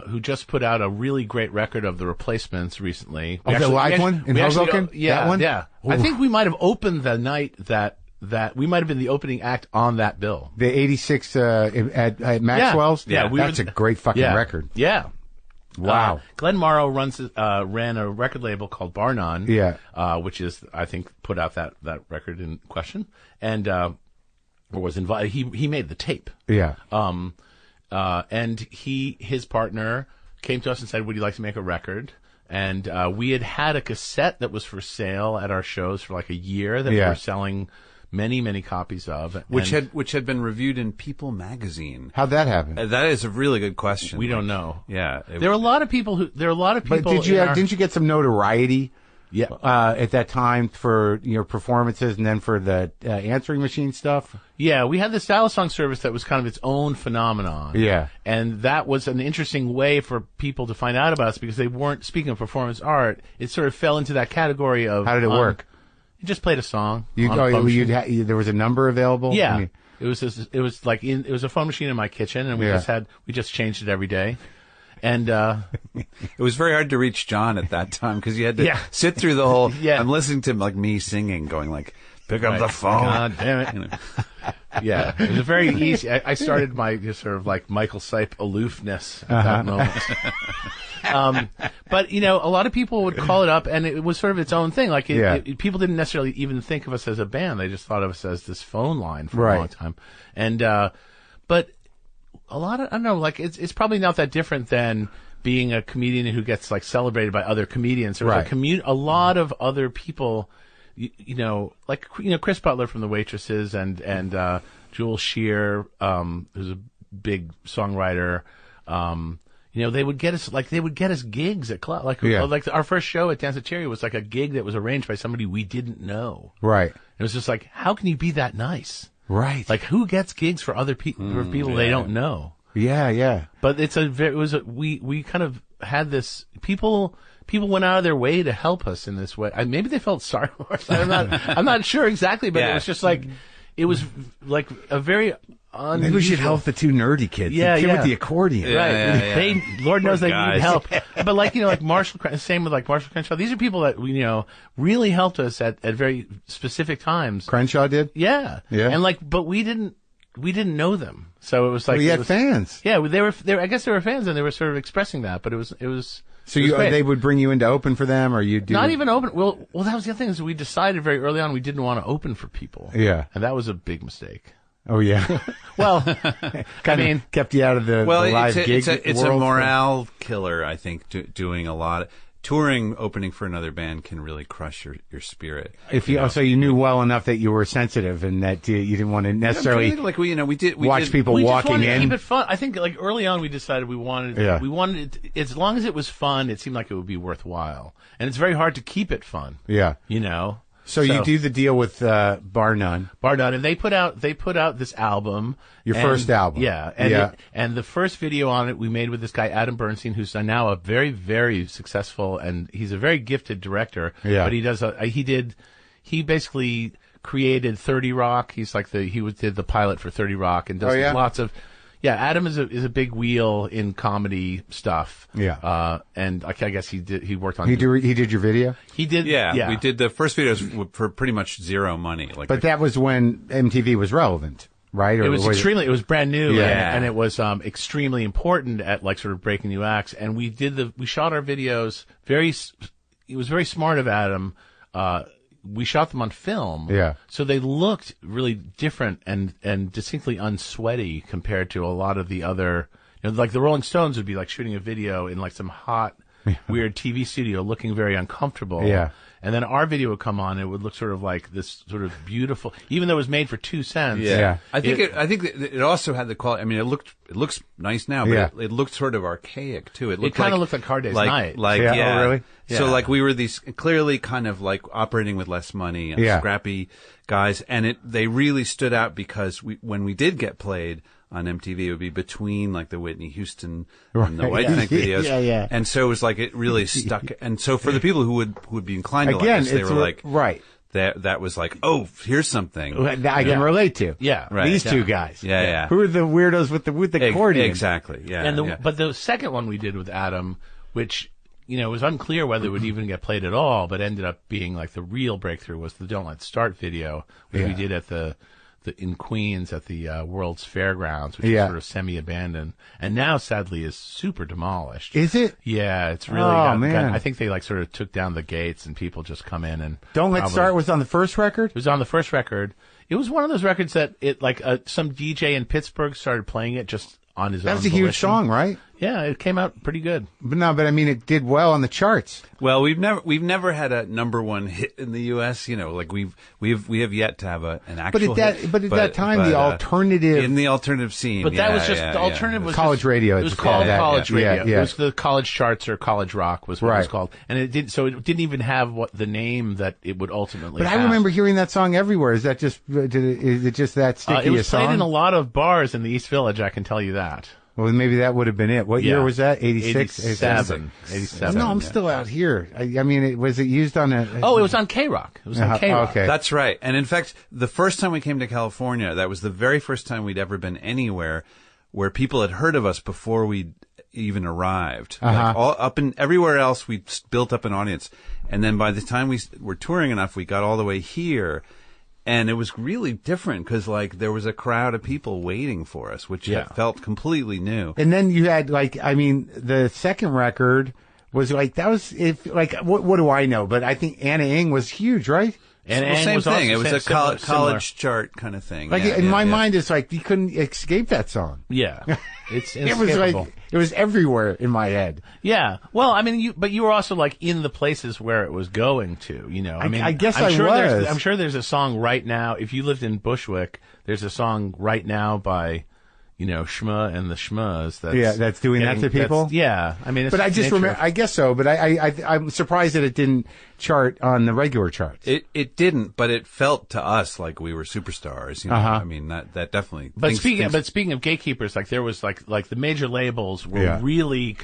Speaker 3: who just put out a really great record of the Replacements recently.
Speaker 1: The live one in Hoboken?
Speaker 3: Yeah,
Speaker 1: That one?
Speaker 3: yeah.
Speaker 1: Oof.
Speaker 3: I think we might have opened the night that we might have been the opening act on that bill.
Speaker 1: The 86 at Maxwell's?
Speaker 3: Yeah,
Speaker 1: That's a great fucking record.
Speaker 3: Yeah.
Speaker 1: Wow.
Speaker 3: Glenn Morrow ran a record label called Bar None.
Speaker 1: Yeah.
Speaker 3: Which is, I think, put out that record in question, and or was invited. He made the tape.
Speaker 1: Yeah.
Speaker 3: And his partner came to us and said, "Would you like to make a record?" And we had a cassette that was for sale at our shows for like a year that we were selling many, many copies of,
Speaker 2: which had been reviewed in People magazine.
Speaker 1: How'd that happen?
Speaker 2: That is a really good question.
Speaker 3: We don't know.
Speaker 2: Yeah,
Speaker 3: there were a lot of people
Speaker 1: But didn't you get some notoriety?
Speaker 3: Yeah.
Speaker 1: At that time for your performances and then for the answering machine stuff?
Speaker 3: Yeah, we had the Style Song service that was kind of its own phenomenon.
Speaker 1: Yeah.
Speaker 3: And that was an interesting way for people to find out about us because they weren't, speaking of performance art, it sort of fell into that category of...
Speaker 1: How did it work?
Speaker 3: You just played a song.
Speaker 1: There was a number available?
Speaker 3: Yeah.
Speaker 1: I mean,
Speaker 3: it was a phone machine in my kitchen, and we just changed it every day. And
Speaker 2: it was very hard to reach John at that time because you had to sit through the whole. I'm listening to like me singing, going like, "Pick up the phone."
Speaker 3: God damn it! Yeah, it was a very easy. I started my just sort of like Michael Sipe aloofness at that moment. But a lot of people would call it up, and it was sort of its own thing. Like people didn't necessarily even think of us as a band; they just thought of us as this phone line for a long time. And but a lot of, I don't know, like it's probably not that different than being a comedian who gets like celebrated by other comedians. There was a lot of other people, like Chris Butler from The Waitresses and Jewel Shear, who's a big songwriter. They would get us gigs at club. Like our first show at Danceteria was like a gig that was arranged by somebody we didn't know.
Speaker 1: Right.
Speaker 3: It was just like, how can you be that nice?
Speaker 1: Right.
Speaker 3: Like, who gets gigs for other people for people they don't know?
Speaker 1: Yeah, yeah.
Speaker 3: But we kind of had this people went out of their way to help us in this way. Maybe they felt sorry for us. I'm not sure exactly, but it was just like it was like a very unusual.
Speaker 1: Maybe we should help the two nerdy kids.
Speaker 3: Yeah,
Speaker 1: the kid with the accordion.
Speaker 3: Right. They, Lord knows they
Speaker 2: guys.
Speaker 3: need help. But like Marshall, same with like Marshall Crenshaw. These are people that really helped us at very specific times.
Speaker 1: Crenshaw did?
Speaker 3: Yeah.
Speaker 1: Yeah.
Speaker 3: And but we didn't know them. So it was like
Speaker 1: We had fans.
Speaker 3: Yeah, they were. I guess they were fans, and they were sort of expressing that. But it was.
Speaker 1: So they would bring you in to open for them, or you do
Speaker 3: not even open. Well, that was the other thing is we decided very early on we didn't want to open for people.
Speaker 1: Yeah,
Speaker 3: and that was a big mistake.
Speaker 1: Oh yeah.
Speaker 3: Well,
Speaker 1: kept you out of the live gig world.
Speaker 2: It's a morale killer, I think. Doing a lot of touring, opening for another band can really crush your spirit.
Speaker 1: So you knew well enough that you were sensitive and that you didn't want to necessarily
Speaker 2: we
Speaker 1: watch people
Speaker 3: we
Speaker 1: walking
Speaker 3: just wanted
Speaker 1: in.
Speaker 3: To keep it fun. I think like early on we decided we wanted it, as long as it was fun, it seemed like it would be worthwhile. And it's very hard to keep it fun.
Speaker 1: Yeah, So you do the deal with Bar None.
Speaker 3: Bar None, and they put out this album.
Speaker 1: Your first album.
Speaker 3: Yeah. And the first video on it we made with this guy, Adam Bernstein, who's now a very, very successful, and he's a very gifted director. Yeah. But he basically created 30 Rock. He's like did the pilot for 30 Rock and does lots of. Yeah, Adam is a big wheel in comedy stuff. Yeah, and I guess he worked on.
Speaker 1: He did your video.
Speaker 3: He did.
Speaker 2: Yeah, we did the first videos for pretty much zero money.
Speaker 1: But that was when MTV was relevant, right? Or
Speaker 3: it was brand new, and it was extremely important at like sort of breaking new acts. And we shot our videos it was very smart of Adam. We shot them on film, so they looked really different and distinctly unsweaty compared to a lot of the other, like the Rolling Stones would be like shooting a video in like some hot, weird TV studio looking very uncomfortable. Yeah. And then our video would come on, it would look sort of like this sort of beautiful, even though it was made for 2 cents.
Speaker 2: Yeah. I think it also had the quality. I mean, it looks nice now, but it looked sort of archaic too.
Speaker 3: It kind of looked like Hard Day's Night.
Speaker 1: Oh, really?
Speaker 2: Yeah. So like we were these clearly kind of like operating with less money and scrappy guys, and they really stood out because when we did get played on MTV, it would be between like the Whitney Houston and the Whitesnake videos. And so it was like it really stuck. And so for the people who would be inclined to like us, they were like, that was like, oh, here's something
Speaker 1: I can relate to.
Speaker 3: Yeah.
Speaker 1: Right. These two guys.
Speaker 2: Yeah.
Speaker 1: Who are the weirdos with the accordion?
Speaker 2: Exactly. Yeah.
Speaker 3: But the second one we did with Adam, which, it was unclear whether it would even get played at all, but ended up being like the real breakthrough was the Don't Let's Start video, which we did at in Queens at the World's Fairgrounds, which is sort of semi-abandoned, and now sadly is super demolished.
Speaker 1: Is it?
Speaker 3: Yeah, it's really. I think they like sort of took down the gates and people just come in and.
Speaker 1: Don't Let's Start was on the first record.
Speaker 3: It was on the first record. It was one of those records that some DJ in Pittsburgh started playing it just on his own. That was a
Speaker 1: huge song, right?
Speaker 3: Yeah, it came out pretty good.
Speaker 1: But I mean, it did well on the charts.
Speaker 2: Well, we've never had a #1 hit in the U.S. Like we have yet to have an actual.
Speaker 1: But at that time, the alternative
Speaker 2: in the alternative scene.
Speaker 3: But that was just the alternative was
Speaker 1: college radio.
Speaker 3: It was called college radio.
Speaker 1: Yeah.
Speaker 3: It was the college charts or college rock was what it was called, and it didn't even have the name that it would ultimately.
Speaker 1: But I remember hearing that song everywhere. Is it just that sticky a song?
Speaker 3: It was played in a lot of bars in the East Village. I can tell you that.
Speaker 1: Well, maybe that would have been it. What year was that?
Speaker 3: 86? 87.
Speaker 1: No, I'm still out here. I mean, was it used on a...
Speaker 3: Oh, it was on K-Rock. It was on K-Rock.
Speaker 1: Okay.
Speaker 2: That's right. And in fact, the first time we came to California, that was the very first time we'd ever been anywhere where people had heard of us before we even arrived. Like everywhere else, we built up an audience. And then by the time we were touring enough, we got all the way here. And it was really different because, like, there was a crowd of people waiting for us, which felt completely new.
Speaker 1: And then you had, the second record was what do I know? But I think Anna Ng was huge, right?
Speaker 3: And
Speaker 2: same thing. It was a college chart kind of thing.
Speaker 1: In my mind, it's like you couldn't escape that song.
Speaker 3: Yeah, it's
Speaker 1: it was everywhere in my head.
Speaker 3: Yeah. Well, I mean, but you were also like in the places where it was going to.
Speaker 1: I guess
Speaker 3: I'm sure
Speaker 1: was.
Speaker 3: I'm sure there's a song right now. If you lived in Bushwick, there's a song right now by. Shma and the Shmas.
Speaker 1: That's doing that to people.
Speaker 3: I mean,
Speaker 1: but I just remember. I guess so. But I'm surprised that it didn't chart on the regular charts.
Speaker 2: It didn't, but it felt to us like we were superstars. I mean, that definitely.
Speaker 3: But speaking of gatekeepers, like there was like the major labels were really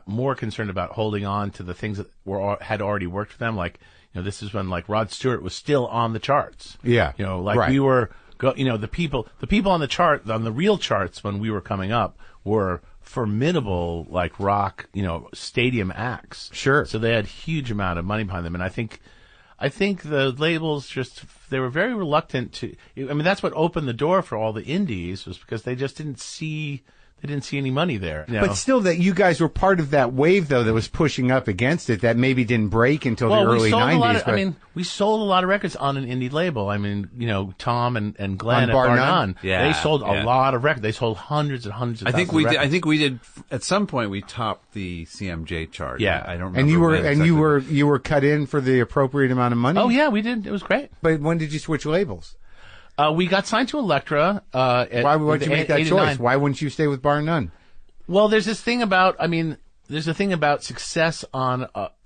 Speaker 3: more concerned about holding on to the things that had already worked for them. Like this is when like Rod Stewart was still on the charts.
Speaker 1: Yeah.
Speaker 3: We were. The people on the chart, on the real charts when we were coming up were formidable, like rock, stadium acts.
Speaker 1: Sure.
Speaker 3: So they had huge amount of money behind them. And I think the labels they were very reluctant to, I mean, that's what opened the door for all the indies was because they just didn't see they didn't see any money there.
Speaker 1: But still, that you guys were part of that wave, though, that was pushing up against it, that maybe didn't break until the early 90s.
Speaker 3: We sold a lot of records on an indie label. I mean, Tom and Glenn at
Speaker 1: Bar
Speaker 3: Bar
Speaker 1: None?
Speaker 3: None, they sold a lot of records. They sold hundreds and hundreds of thousands of records.
Speaker 2: I think we did, at some point, we topped the CMJ chart.
Speaker 3: Yeah.
Speaker 2: I don't remember.
Speaker 1: And you were cut in for the appropriate amount of money?
Speaker 3: Oh, yeah, we did. It was great.
Speaker 1: But when did you switch labels?
Speaker 3: We got signed to Elektra.
Speaker 1: Why would you make that
Speaker 3: 89.
Speaker 1: choice? Why wouldn't you stay with Bar None?
Speaker 3: Well, there's this thing about, there's a thing about success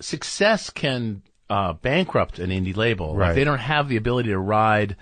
Speaker 3: success can bankrupt an indie label.
Speaker 1: Right.
Speaker 3: Like, they don't have the ability to ride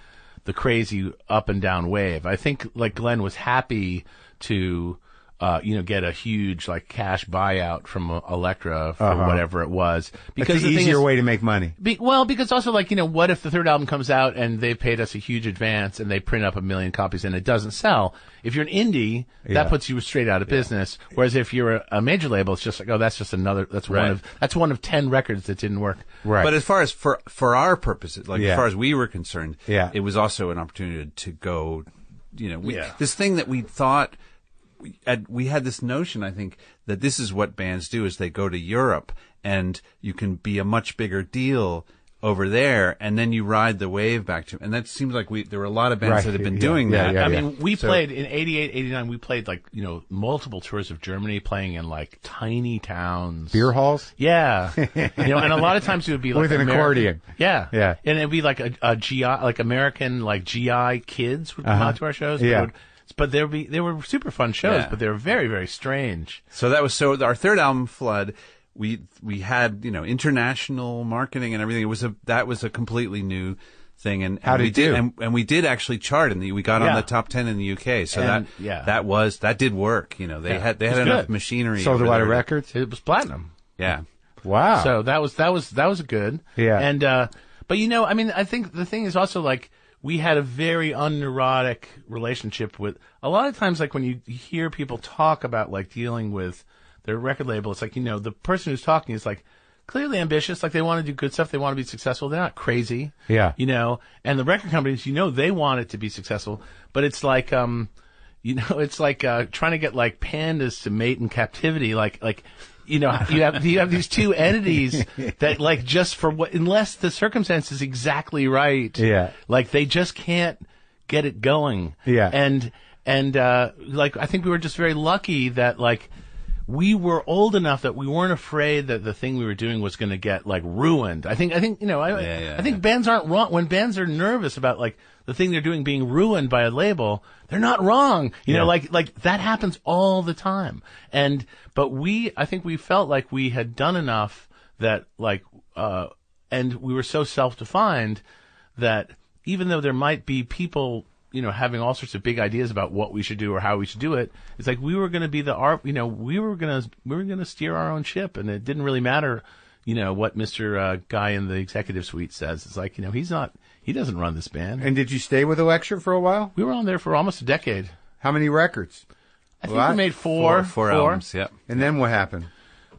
Speaker 3: the crazy up and down wave. I think, like, Glenn was happy to, get a huge, like, cash buyout from Elektra for whatever it was. Because
Speaker 1: it's an easier way to make money.
Speaker 3: Because also, like, what if the third album comes out and they've paid us a huge advance and they print up 1 million copies and it doesn't sell? If you're an indie, that puts you straight out of business. Whereas if you're a major label, it's just like, oh, that's just another, that's one of 10 records that didn't work.
Speaker 1: Right.
Speaker 2: But as far as for our purposes, like as far as we were concerned, it was also an opportunity to go, this thing that we thought, we had this notion, I think, that this is what bands do, is they go to Europe and you can be a much bigger deal over there, and then you ride the wave back to, and that seems like there were a lot of bands that have been doing that.
Speaker 3: I mean, we played in 88, 89, we played like, multiple tours of Germany, playing in like tiny towns.
Speaker 1: Beer halls?
Speaker 3: Yeah. And a lot of times it would be like
Speaker 1: with an accordion.
Speaker 3: Yeah.
Speaker 1: Yeah.
Speaker 3: And it'd be like a GI, like American, like GI kids would come out to our shows. But they were super fun shows, but they were very, very strange.
Speaker 2: So our third album, Flood, we had, international marketing and everything. That was a completely new thing. And
Speaker 1: how did we do?
Speaker 2: And we did actually chart we got on the top 10 in the UK. So that did work. They had enough machinery.
Speaker 1: Sold a lot of records.
Speaker 3: It was platinum.
Speaker 2: Yeah.
Speaker 1: Wow.
Speaker 3: So that was good.
Speaker 1: Yeah.
Speaker 3: And, but I think the thing is also like, we had a very unneurotic relationship with, a lot of times, like when you hear people talk about like dealing with their record label, it's like, the person who's talking is like clearly ambitious, like they want to do good stuff, they want to be successful, they're not crazy.
Speaker 1: Yeah.
Speaker 3: And the record companies, they want it to be successful, but it's like, it's like trying to get like pandas to mate in captivity, you have these two entities that like just for unless the circumstance is exactly right, like they just can't get it going.
Speaker 1: Yeah.
Speaker 3: And like I think we were just very lucky that like we were old enough that we weren't afraid that the thing we were doing was going to get like ruined. I think bands aren't wrong when bands are nervous about like the thing they're doing being ruined by a label. They're not wrong. Like that happens all the time. But I think we felt like we had done enough that like, and we were so self-defined that even though there might be people, having all sorts of big ideas about what we should do or how we should do it, it's like we were going to be we were going to steer our own ship, and it didn't really matter, what Mr. Guy in the executive suite says. It's like, he doesn't run this band.
Speaker 1: And did you stay with Elektra for a while?
Speaker 3: We were on there for almost a decade.
Speaker 1: How many records?
Speaker 3: I think we made four
Speaker 2: albums. Yep.
Speaker 1: And then what happened?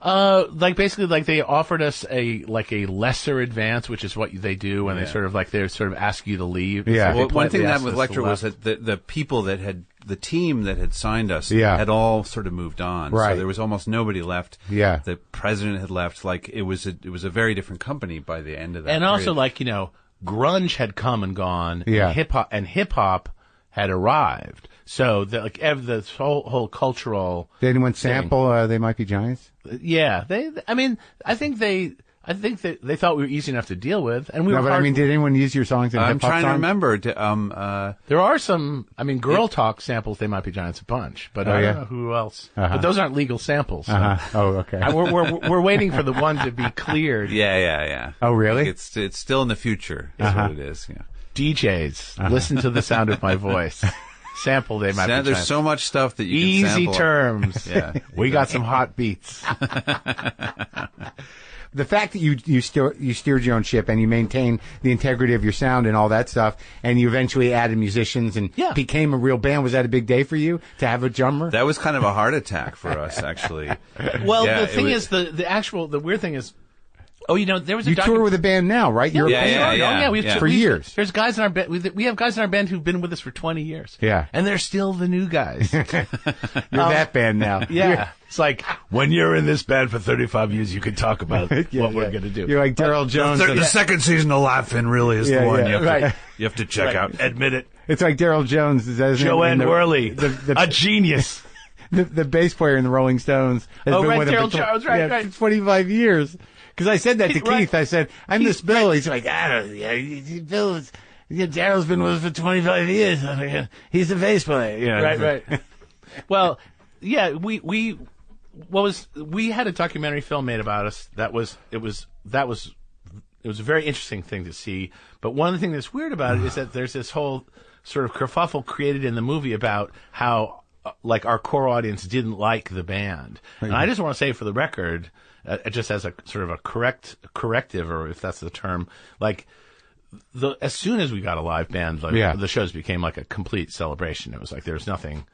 Speaker 3: Basically they offered us a lesser advance, which is what they do when they sort of ask you to leave.
Speaker 1: Yeah.
Speaker 2: Well, one thing that happened with Elektra was that the people the team that had signed us had all sort of moved on.
Speaker 1: Right.
Speaker 2: So there was almost nobody left.
Speaker 1: Yeah.
Speaker 2: The president had left. Like it was a very different company by the end of that.
Speaker 3: And
Speaker 2: period.
Speaker 3: also like, grunge had come and gone.
Speaker 1: Yeah.
Speaker 3: And hip hop had arrived. So the whole cultural.
Speaker 1: Did anyone sample They Might Be Giants?
Speaker 3: Yeah, I think they thought we were easy enough to deal with, and we were.
Speaker 1: But did anyone use your songs in hip hop?
Speaker 2: I'm trying to remember.
Speaker 3: There are some. Girl Talk samples. They Might Be Giants a bunch, but I don't know who else. But those aren't legal samples. So.
Speaker 1: Oh, okay.
Speaker 3: We're waiting for the one to be cleared.
Speaker 2: Yeah.
Speaker 1: Oh, really?
Speaker 2: Like it's still in the future. Is what it is. Yeah.
Speaker 3: DJs, listen to the sound of my voice. Sample They Might Be Giants.
Speaker 2: There's so much stuff that you can sample.
Speaker 3: Easy terms. Yeah. We got some hot beats.
Speaker 1: The fact that you steered your own ship and you maintained the integrity of your sound and all that stuff, and you eventually added musicians and became a real band, was that a big day for you to have a drummer?
Speaker 2: That was kind of a heart attack for us, actually.
Speaker 3: Well, the thing is, the weird thing is, Oh, there was a
Speaker 1: You tour with a band now, right? You're
Speaker 3: for
Speaker 1: years.
Speaker 3: There's guys in our band. We have guys in our band who've been with us for 20 years.
Speaker 1: Yeah.
Speaker 3: And they're still the new guys.
Speaker 1: You're that band now.
Speaker 3: Yeah. It's like, when you're in this band for 35 years, you can talk about what we're going to do.
Speaker 1: You're like Daryl Jones.
Speaker 2: The second season of Laughing really is the one you have to check out.
Speaker 3: Admit it.
Speaker 1: It's like Daryl Jones.
Speaker 3: Joanne Worley, a genius.
Speaker 1: The bass player in the Rolling Stones has been with him
Speaker 3: Daryl Jones,
Speaker 1: for 25 years. Because I said that to Keith. I said, I'm this Bill. He's like, I don't know. Bill, Daryl's been with us for 25 years. He's the bass player.
Speaker 3: Right. Well, yeah, we had a documentary film made about us. It was a very interesting thing to see. But one of the things that's weird about it is that there's this whole sort of kerfuffle created in the movie about how, like, our core audience didn't like the band. And I just want to say, for the record, just as a sort of a corrective, or if that's the term, like, as soon as we got a live band, the shows became like a complete celebration. It was like there was nothing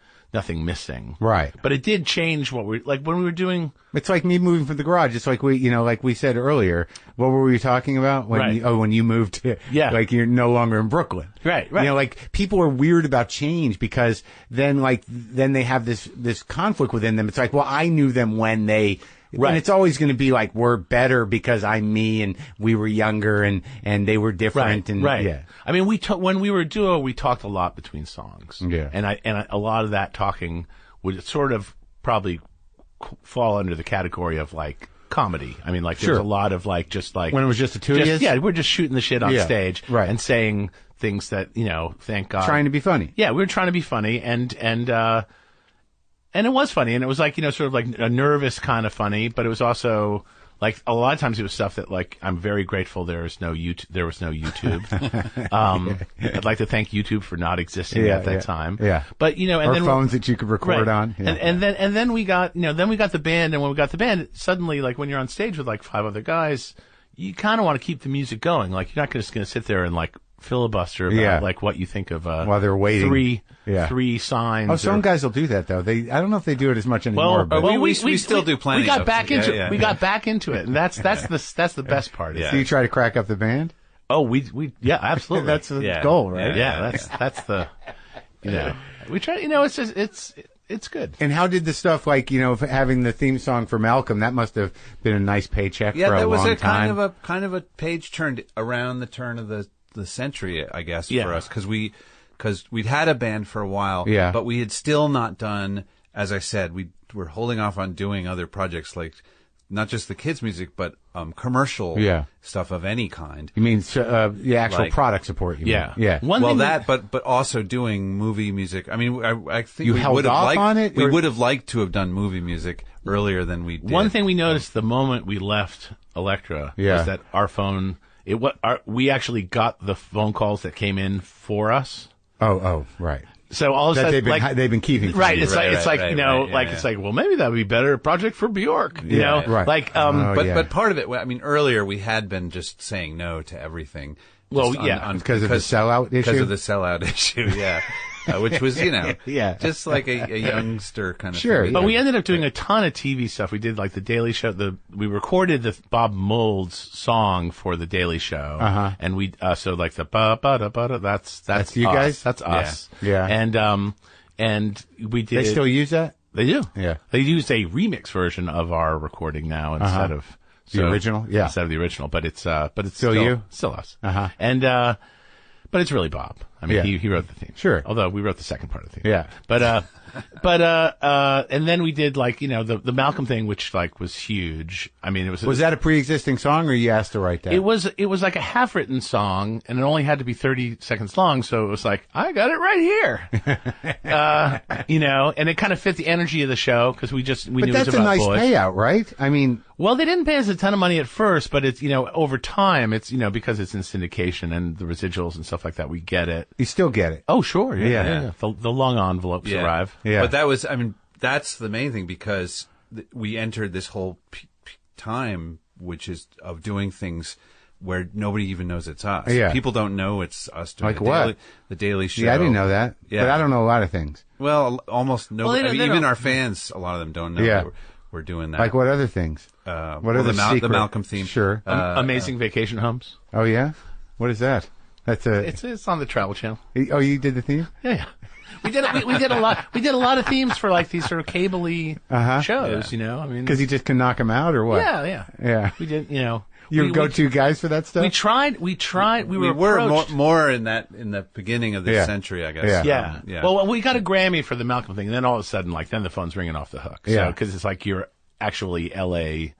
Speaker 3: missing. Right. But it did change what we, like, when we were doing.
Speaker 1: It's like me moving from the garage. It's like like we said earlier. What were we talking about when you moved to, like, you're no longer in Brooklyn.
Speaker 3: Right.
Speaker 1: Like, people are weird about change because then they have this conflict within them. It's like, well, I knew them when they. Right. And it's always going to be like, we're better because I'm me and we were younger and they were different.
Speaker 3: Right.
Speaker 1: Yeah.
Speaker 3: I mean, when we were a duo, we talked a lot between songs.
Speaker 1: Yeah.
Speaker 3: And a lot of that talking would sort of probably fall under the category of, like, comedy. I mean, like, there's a lot of, like, just like.
Speaker 1: When it was just the two of you?
Speaker 3: Yeah, we're just shooting the shit on stage.
Speaker 1: Right.
Speaker 3: And saying things that, thank God.
Speaker 1: Trying to be funny.
Speaker 3: Yeah, we were trying to be funny and it was funny, and it was like, sort of like a nervous kind of funny, but it was also, like, a lot of times it was stuff that, like, I'm very grateful there was no YouTube. I'd like to thank YouTube for not existing at that time.
Speaker 1: Yeah.
Speaker 3: But, and
Speaker 1: or
Speaker 3: then
Speaker 1: phones that you could record on.
Speaker 3: Yeah. And then we got, then we got the band, and when we got the band, suddenly, like, when you're on stage with, like, 5 other guys, you kind of want to keep the music going. Like, you're not just going to sit there and, like, filibuster about like what you think of
Speaker 1: while they're waiting.
Speaker 3: Three signs.
Speaker 1: Oh, some guys will do that though. I don't know if they do it as much anymore.
Speaker 3: Well,
Speaker 2: we still do plenty.
Speaker 3: We got back into it. We got back into it, and that's the best part.
Speaker 1: So you try to crack up the band?
Speaker 3: Oh, we absolutely.
Speaker 1: That's the goal, right?
Speaker 3: Yeah, that's the we try. It's good.
Speaker 1: And how did the stuff like having the theme song for Malcolm? That must have been a nice paycheck for a long time.
Speaker 2: Yeah, that was kind of a page turned around the turn of the century, I guess, for us, because we'd had a band for a while, but we had still not done, as I said, we were holding off on doing other projects, like not just the kids' music, but commercial stuff of any kind.
Speaker 1: You mean the actual product support?
Speaker 3: Yeah.
Speaker 1: But
Speaker 2: also doing movie music. I mean, I think
Speaker 1: you held off on it.
Speaker 2: We would have liked to have done movie music earlier than we did.
Speaker 3: One thing we noticed the moment we left Elektra was that our phone. We actually got the phone calls that came in for us.
Speaker 1: Oh, right.
Speaker 3: So all of a sudden,
Speaker 1: they've been keeping
Speaker 3: right. It's like well, maybe that would be a better project for Bjork.
Speaker 1: Right.
Speaker 3: Like,
Speaker 2: but part of it. I mean, earlier we had been just saying no to everything.
Speaker 1: Well, because of the sellout issue.
Speaker 2: Because of the sellout issue, yeah. Which was, just like a youngster kind of thing.
Speaker 3: But we ended up doing a ton of TV stuff. We did like the Daily Show. We recorded the Bob Mold's song for the Daily Show, and we so like the ba ba da ba da. That's
Speaker 1: you
Speaker 3: us.
Speaker 1: guys.
Speaker 3: That's us.
Speaker 1: Yeah.
Speaker 3: And we did.
Speaker 1: They still use that?
Speaker 3: They do.
Speaker 1: Yeah.
Speaker 3: They use a remix version of our recording now instead of
Speaker 1: the original. Yeah.
Speaker 3: Instead of the original, but it's
Speaker 1: still you,
Speaker 3: still us. And but it's really Bob. I mean, he wrote the theme.
Speaker 1: Sure.
Speaker 3: Although we wrote the second part of the theme.
Speaker 1: Yeah.
Speaker 3: And then we did like, the Malcolm thing, which like was huge. I mean,
Speaker 1: was that a pre-existing song or you asked to write that?
Speaker 3: It was like a half-written song and it only had to be 30 seconds long. So it was like, I got it right here. And it kind of fit the energy of the show because we knew it was about boys.
Speaker 1: But that's a nice payout, right? I mean,
Speaker 3: well, they didn't pay us a ton of money at first, but it's, over time, it's, because it's in syndication and the residuals and stuff like that, we get it.
Speaker 1: You still get it.
Speaker 3: Oh, sure. Yeah. The long envelopes arrive.
Speaker 2: Yeah. But that was, that's the main thing because we entered this whole time, which is of doing things where nobody even knows it's us.
Speaker 1: Yeah.
Speaker 2: People don't know it's us doing
Speaker 1: like
Speaker 2: the Daily Show.
Speaker 1: Yeah, I didn't know that. Yeah. But I don't know a lot of things.
Speaker 2: Well, almost nobody.
Speaker 3: Well,
Speaker 2: even our fans, a lot of them don't know.
Speaker 3: Yeah.
Speaker 2: we're doing that.
Speaker 1: Like what other things?
Speaker 2: What are the Malcolm theme?
Speaker 1: Sure.
Speaker 3: Amazing Vacation Homes.
Speaker 1: Oh yeah. What is that? That's
Speaker 3: It's on the Travel Channel.
Speaker 1: Oh, you did the theme?
Speaker 3: Yeah. We did a lot. We did a lot of themes for like these sort of cable-y shows. You know, I mean,
Speaker 1: because you just can knock them out, or what?
Speaker 3: Yeah. We did. You know,
Speaker 1: your go-to guys for that stuff.
Speaker 3: We tried. We were
Speaker 2: more in the beginning of this century, I guess.
Speaker 3: Yeah. Well, we got a Grammy for the Malcolm thing, and then all of a sudden, like, then the phone's ringing off the hook.
Speaker 1: Yeah.
Speaker 3: Because it's like you're actually L.A.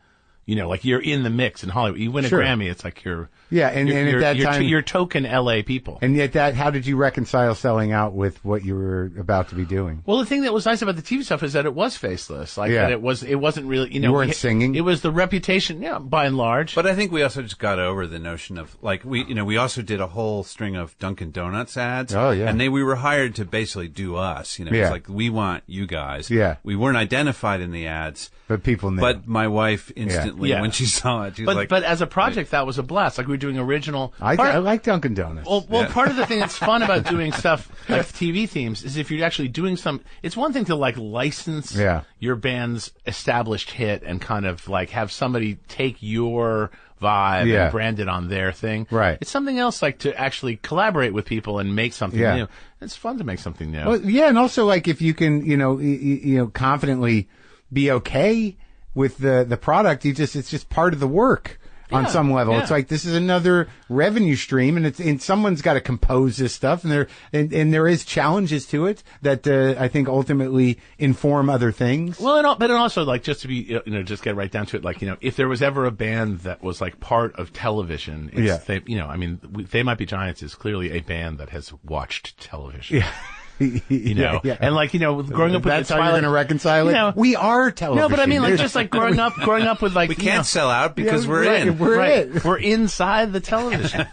Speaker 3: You know, like you're in the mix in Hollywood. You win a Grammy, it's like you're.
Speaker 1: Yeah, and at that time,
Speaker 3: you're token L.A. people.
Speaker 1: And yet, how did you reconcile selling out with what you were about to be doing?
Speaker 3: Well, the thing that was nice about the TV stuff is that it was faceless. Like that it wasn't really, you know,
Speaker 1: you weren't singing.
Speaker 3: It was the reputation, by and large.
Speaker 2: But I think we also just got over the notion of like we also did a whole string of Dunkin' Donuts ads.
Speaker 1: Oh yeah,
Speaker 2: and we were hired to basically do us. You know, it's like we want you guys.
Speaker 1: Yeah,
Speaker 2: we weren't identified in the ads,
Speaker 1: but people knew.
Speaker 2: But my wife instantly when she saw it, she was like,
Speaker 3: but as a project, that was a blast. Like we were doing original.
Speaker 1: I like Dunkin' Donuts.
Speaker 3: Well, part of the thing that's fun about doing stuff like TV themes is if you're actually doing it's one thing to like license your band's established hit and kind of like have somebody take your vibe and brand it on their thing.
Speaker 1: Right.
Speaker 3: It's something else like to actually collaborate with people and make something new. It's fun to make something new.
Speaker 1: Well, yeah, and also like if you can, confidently be okay with the product, it's just part of the work. On some level, it's like this is another revenue stream, and someone's got to compose this stuff, and there is challenges to it that I think ultimately inform other things.
Speaker 3: Well, but also like just to be just get right down to it, like if there was ever a band that was like part of television, They Might Be Giants is clearly a band that has watched television.
Speaker 1: Yeah.
Speaker 3: And like growing up with
Speaker 1: that's how you're going to reconcile it. We are television.
Speaker 3: No, but I mean, like just like growing up with like
Speaker 2: we can't sell out because we're
Speaker 3: inside the television.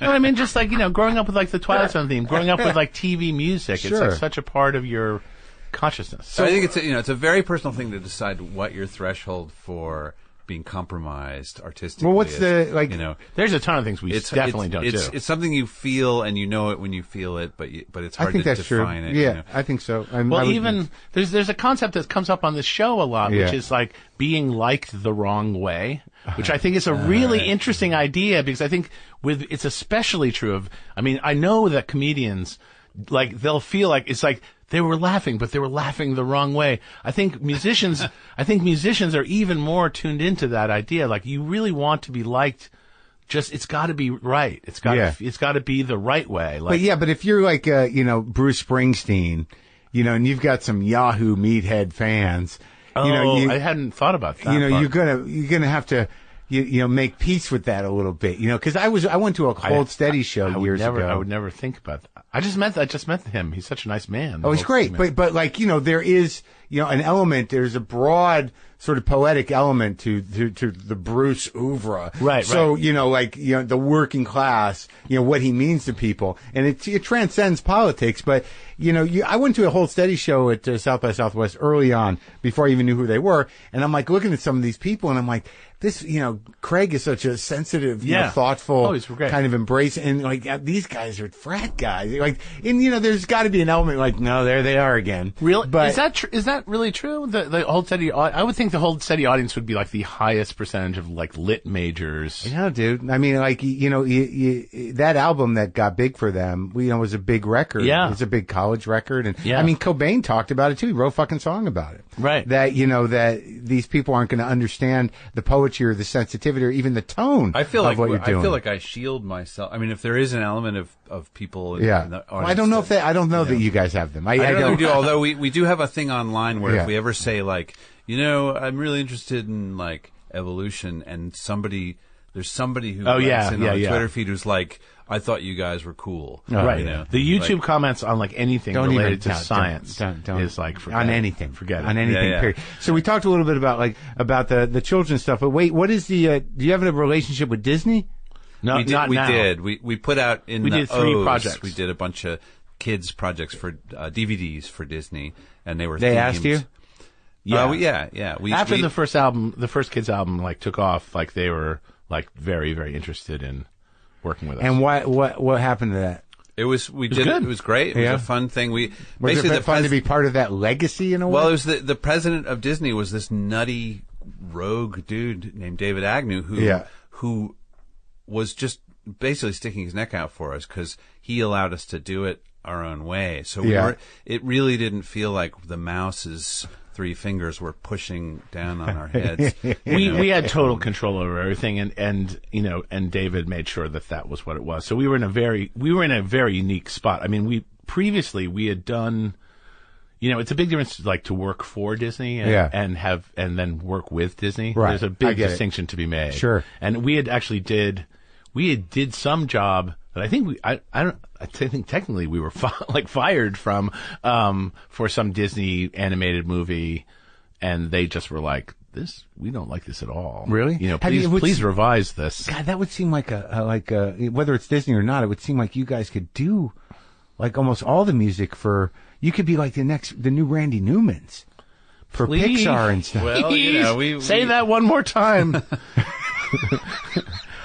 Speaker 3: No, I mean just like growing up with like the Twilight Zone theme, growing up with like TV music. It's like such a part of your consciousness.
Speaker 2: So I think it's a very personal thing to decide what your threshold for being compromised artistically.
Speaker 1: Well, what's
Speaker 3: there's a ton of things we definitely don't do.
Speaker 2: It's something you feel and you know it when you feel it, but it's hard to define it.
Speaker 1: Yeah, I think so.
Speaker 3: There's a concept that comes up on this show a lot, which is like being liked the wrong way, which I think is a really interesting idea because I think it's especially true of. I mean, I know that comedians like they'll feel like it's like. They were laughing, but they were laughing the wrong way. I think musicians are even more tuned into that idea. Like you really want to be liked. It's got to be right. It's got to be the right way. Like,
Speaker 1: but if you're like Bruce Springsteen, and you've got some Yahoo meathead fans,
Speaker 3: I hadn't thought about that.
Speaker 1: You're gonna have to. Make peace with that a little bit, because I went to a Hold Steady show years ago.
Speaker 3: I would never think about that. I just met him. He's such a nice man.
Speaker 1: Oh, he's great. But like, there is, an element, there's a broad sort of poetic element to the Bruce oeuvre.
Speaker 3: Right.
Speaker 1: So, the working class, what he means to people. And it transcends politics. But, I went to a Hold Steady show at South by Southwest early on before I even knew who they were. And I'm like looking at some of these people and I'm like, this, Craig is such a sensitive, thoughtful, kind of embrace, and like these guys are frat guys. Like, and there's got to be an element like, no, there they are again.
Speaker 3: Really?
Speaker 1: But
Speaker 3: is that really true? The Hold Steady, I would think the Hold Steady audience would be like the highest percentage of like lit majors.
Speaker 1: Dude. I mean, like that album that got big for them, was a big record.
Speaker 3: Yeah,
Speaker 1: it was a big college record, and I mean, Cobain talked about it too. He wrote a fucking song about it.
Speaker 3: Right.
Speaker 1: That that these people aren't going to understand the poetry or the sensitivity or even the tone.
Speaker 2: I feel
Speaker 1: of what you're doing.
Speaker 2: I feel like I shield myself. I mean, if there is an element of people, in the audience,
Speaker 1: I don't know that you guys have them. I
Speaker 2: don't know if we do. Although we do have a thing online where if we ever say like, I'm really interested in like evolution, and there's somebody who writes in on the Twitter feed who's like, I thought you guys were cool.
Speaker 3: Right. The YouTube comments on like anything related to science
Speaker 1: don't,
Speaker 3: is like
Speaker 1: on anything.
Speaker 3: Forget it.
Speaker 1: On anything. Period. So we talked a little bit about the children's stuff. But wait, what is the? Do you have a relationship with Disney?
Speaker 3: No,
Speaker 2: we did. We put out we
Speaker 3: did 3 projects.
Speaker 2: We did a bunch of kids projects for DVDs for Disney, and they were.
Speaker 1: They
Speaker 2: themed.
Speaker 1: asked you.
Speaker 2: Yeah.
Speaker 3: After the first kids album, like took off, like they were like very, very interested in working with us.
Speaker 1: And what happened to that?
Speaker 2: It was good. It was great. It was a fun thing.
Speaker 1: Was it fun to be part of that legacy in a way?
Speaker 2: Well, it was the president of Disney was this nutty rogue dude named David Agnew who was just basically sticking his neck out for us because he allowed us to do it our own way. So it really didn't feel like the mouse's 3 fingers were pushing down on our heads.
Speaker 3: We had total control over everything, and David made sure that was what it was. So we were in a very unique spot. I mean, we had done, it's a big difference like to work for Disney and then work with Disney.
Speaker 1: Right.
Speaker 3: There's a big distinction to be made.
Speaker 1: Sure.
Speaker 3: And we did some job that I think I think technically we were fired from for some Disney animated movie, and they just were like, we don't like this at all.
Speaker 1: Really?
Speaker 3: Please revise this.
Speaker 1: God, that would seem like whether it's Disney or not, it would seem like you guys could do like almost all the music you could be like the new Randy Newmans for Pixar and stuff.
Speaker 3: Well, we say that one more time.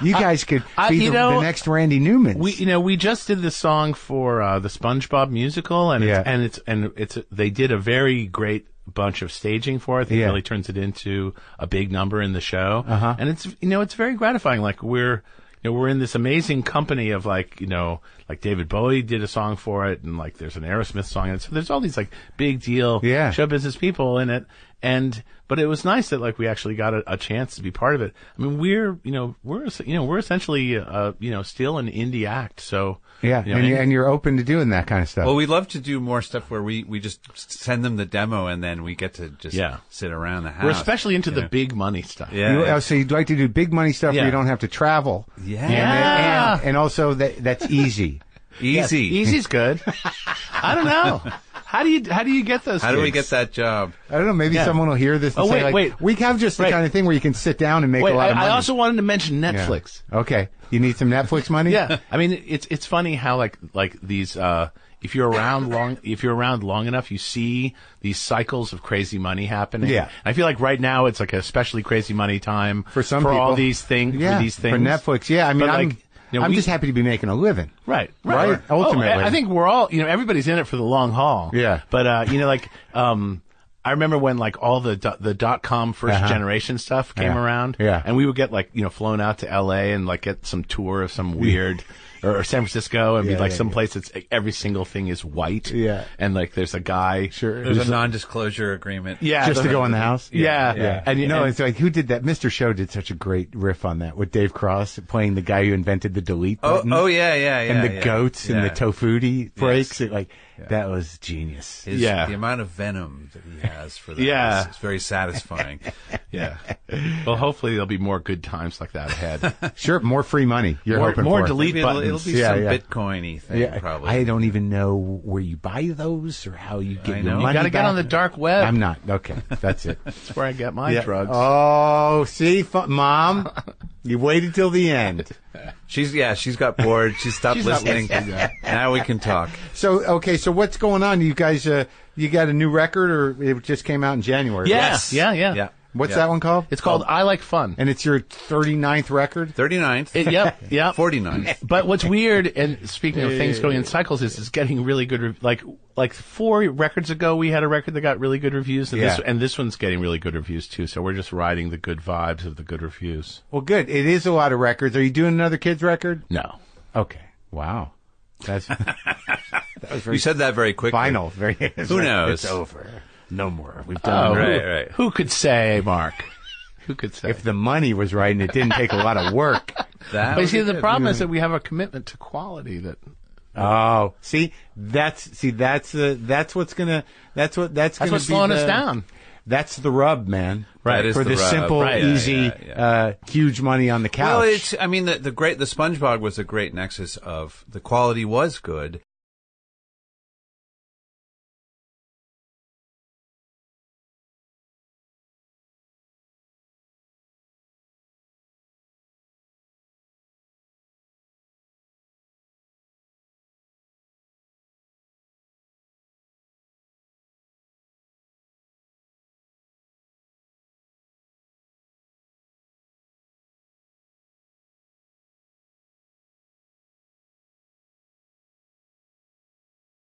Speaker 1: You guys could be the next Randy Newmans.
Speaker 3: We just did the song for the SpongeBob musical, and they did a very great bunch of staging for it. That really turns it into a big number in the show, and it's very gratifying. Like we're in this amazing company of like David Bowie did a song for it, and like there's an Aerosmith song, and so there's all these like big deal show business people in it. But it was nice that like we actually got a chance to be part of it. I mean, we're essentially still an indie act. So
Speaker 1: and you're open to doing that kind of stuff.
Speaker 2: Well, we love to do more stuff where we just send them the demo and then we get to just sit around the house.
Speaker 3: We're especially into the big money stuff.
Speaker 1: So you'd like to do big money stuff where you don't have to travel.
Speaker 2: Yeah.
Speaker 1: And also that's easy.
Speaker 2: Easy.
Speaker 3: Easy's good. I don't know. How do you get those?
Speaker 2: How do we get that job?
Speaker 1: I don't know. Maybe someone will hear this and say, we have just the kind of thing where you can sit down and make a lot of money.
Speaker 3: I also wanted to mention Netflix.
Speaker 1: Yeah. Okay. You need some Netflix money?
Speaker 3: Yeah. I mean, it's funny how like these, if you're around long enough, you see these cycles of crazy money happening.
Speaker 1: Yeah.
Speaker 3: I feel like right now it's like a especially crazy money time
Speaker 1: for some people.
Speaker 3: all these things.
Speaker 1: Yeah.
Speaker 3: For these things.
Speaker 1: For Netflix. Yeah. I mean, I'm just happy to be making a living.
Speaker 3: Right.
Speaker 1: Ultimately.
Speaker 3: I think we're all, everybody's in it for the long haul.
Speaker 1: Yeah.
Speaker 3: But, I remember when like all the .com first generation stuff came around.
Speaker 1: Yeah.
Speaker 3: And we would get like, flown out to LA and like get some tour of some weird, or San Francisco and be like some place that's every single thing is white.
Speaker 1: Yeah.
Speaker 3: And like there's a guy.
Speaker 1: Sure.
Speaker 2: There's a non-disclosure agreement.
Speaker 3: Yeah.
Speaker 1: Just to go in the house?
Speaker 3: Yeah.
Speaker 1: And it's like, who did that? Mr. Show did such a great riff on that with Dave Cross playing the guy who invented the delete button.
Speaker 2: Oh, yeah.
Speaker 1: And the goats and the tofuti breaks. That was genius.
Speaker 2: The amount of venom that he has for that is very satisfying.
Speaker 3: Well, hopefully there'll be more good times like that ahead.
Speaker 1: Sure, more free money. You're hoping
Speaker 3: more
Speaker 1: for.
Speaker 3: delete buttons.
Speaker 2: It'll be some Bitcoin-y thing, probably.
Speaker 1: I don't even know where you buy those or how you get your money
Speaker 3: You got to get on the dark web.
Speaker 1: I'm not. Okay, that's it.
Speaker 3: That's where I get my drugs.
Speaker 1: Oh, see, Mom, you waited till the end.
Speaker 2: She's got bored. She stopped listening. Now we can talk.
Speaker 1: So what's going on? You guys, you got a new record, or it just came out in January?
Speaker 3: Yes. Yeah.
Speaker 1: What's that one called?
Speaker 3: It's called I Like Fun.
Speaker 1: And it's your 39th record?
Speaker 2: 39th.
Speaker 3: Yep.
Speaker 2: 49th.
Speaker 3: But what's weird, and speaking of things going in cycles, is getting really good, like 4 records ago, we had a record that got really good reviews, and this one's getting really good reviews too, so we're just riding the good vibes of the good reviews.
Speaker 1: Well, good. It is a lot of records. Are you doing another kids record?
Speaker 3: No.
Speaker 1: Okay. Wow. That was very
Speaker 2: you said that very quickly.
Speaker 1: Final.
Speaker 2: Who knows?
Speaker 1: It's over. No more. We've done
Speaker 2: right.
Speaker 3: Who could say, Mark? Who could say?
Speaker 1: If the money was right and it didn't take a lot of work.
Speaker 3: But you see, the problem is that we have a commitment to quality that.
Speaker 1: Oh, that's what's
Speaker 3: slowing us down.
Speaker 1: That's the rub, man.
Speaker 2: Right.
Speaker 1: For the
Speaker 2: rub.
Speaker 1: simple, easy, huge money on the couch.
Speaker 2: Well, the SpongeBob was a great nexus of the quality was good,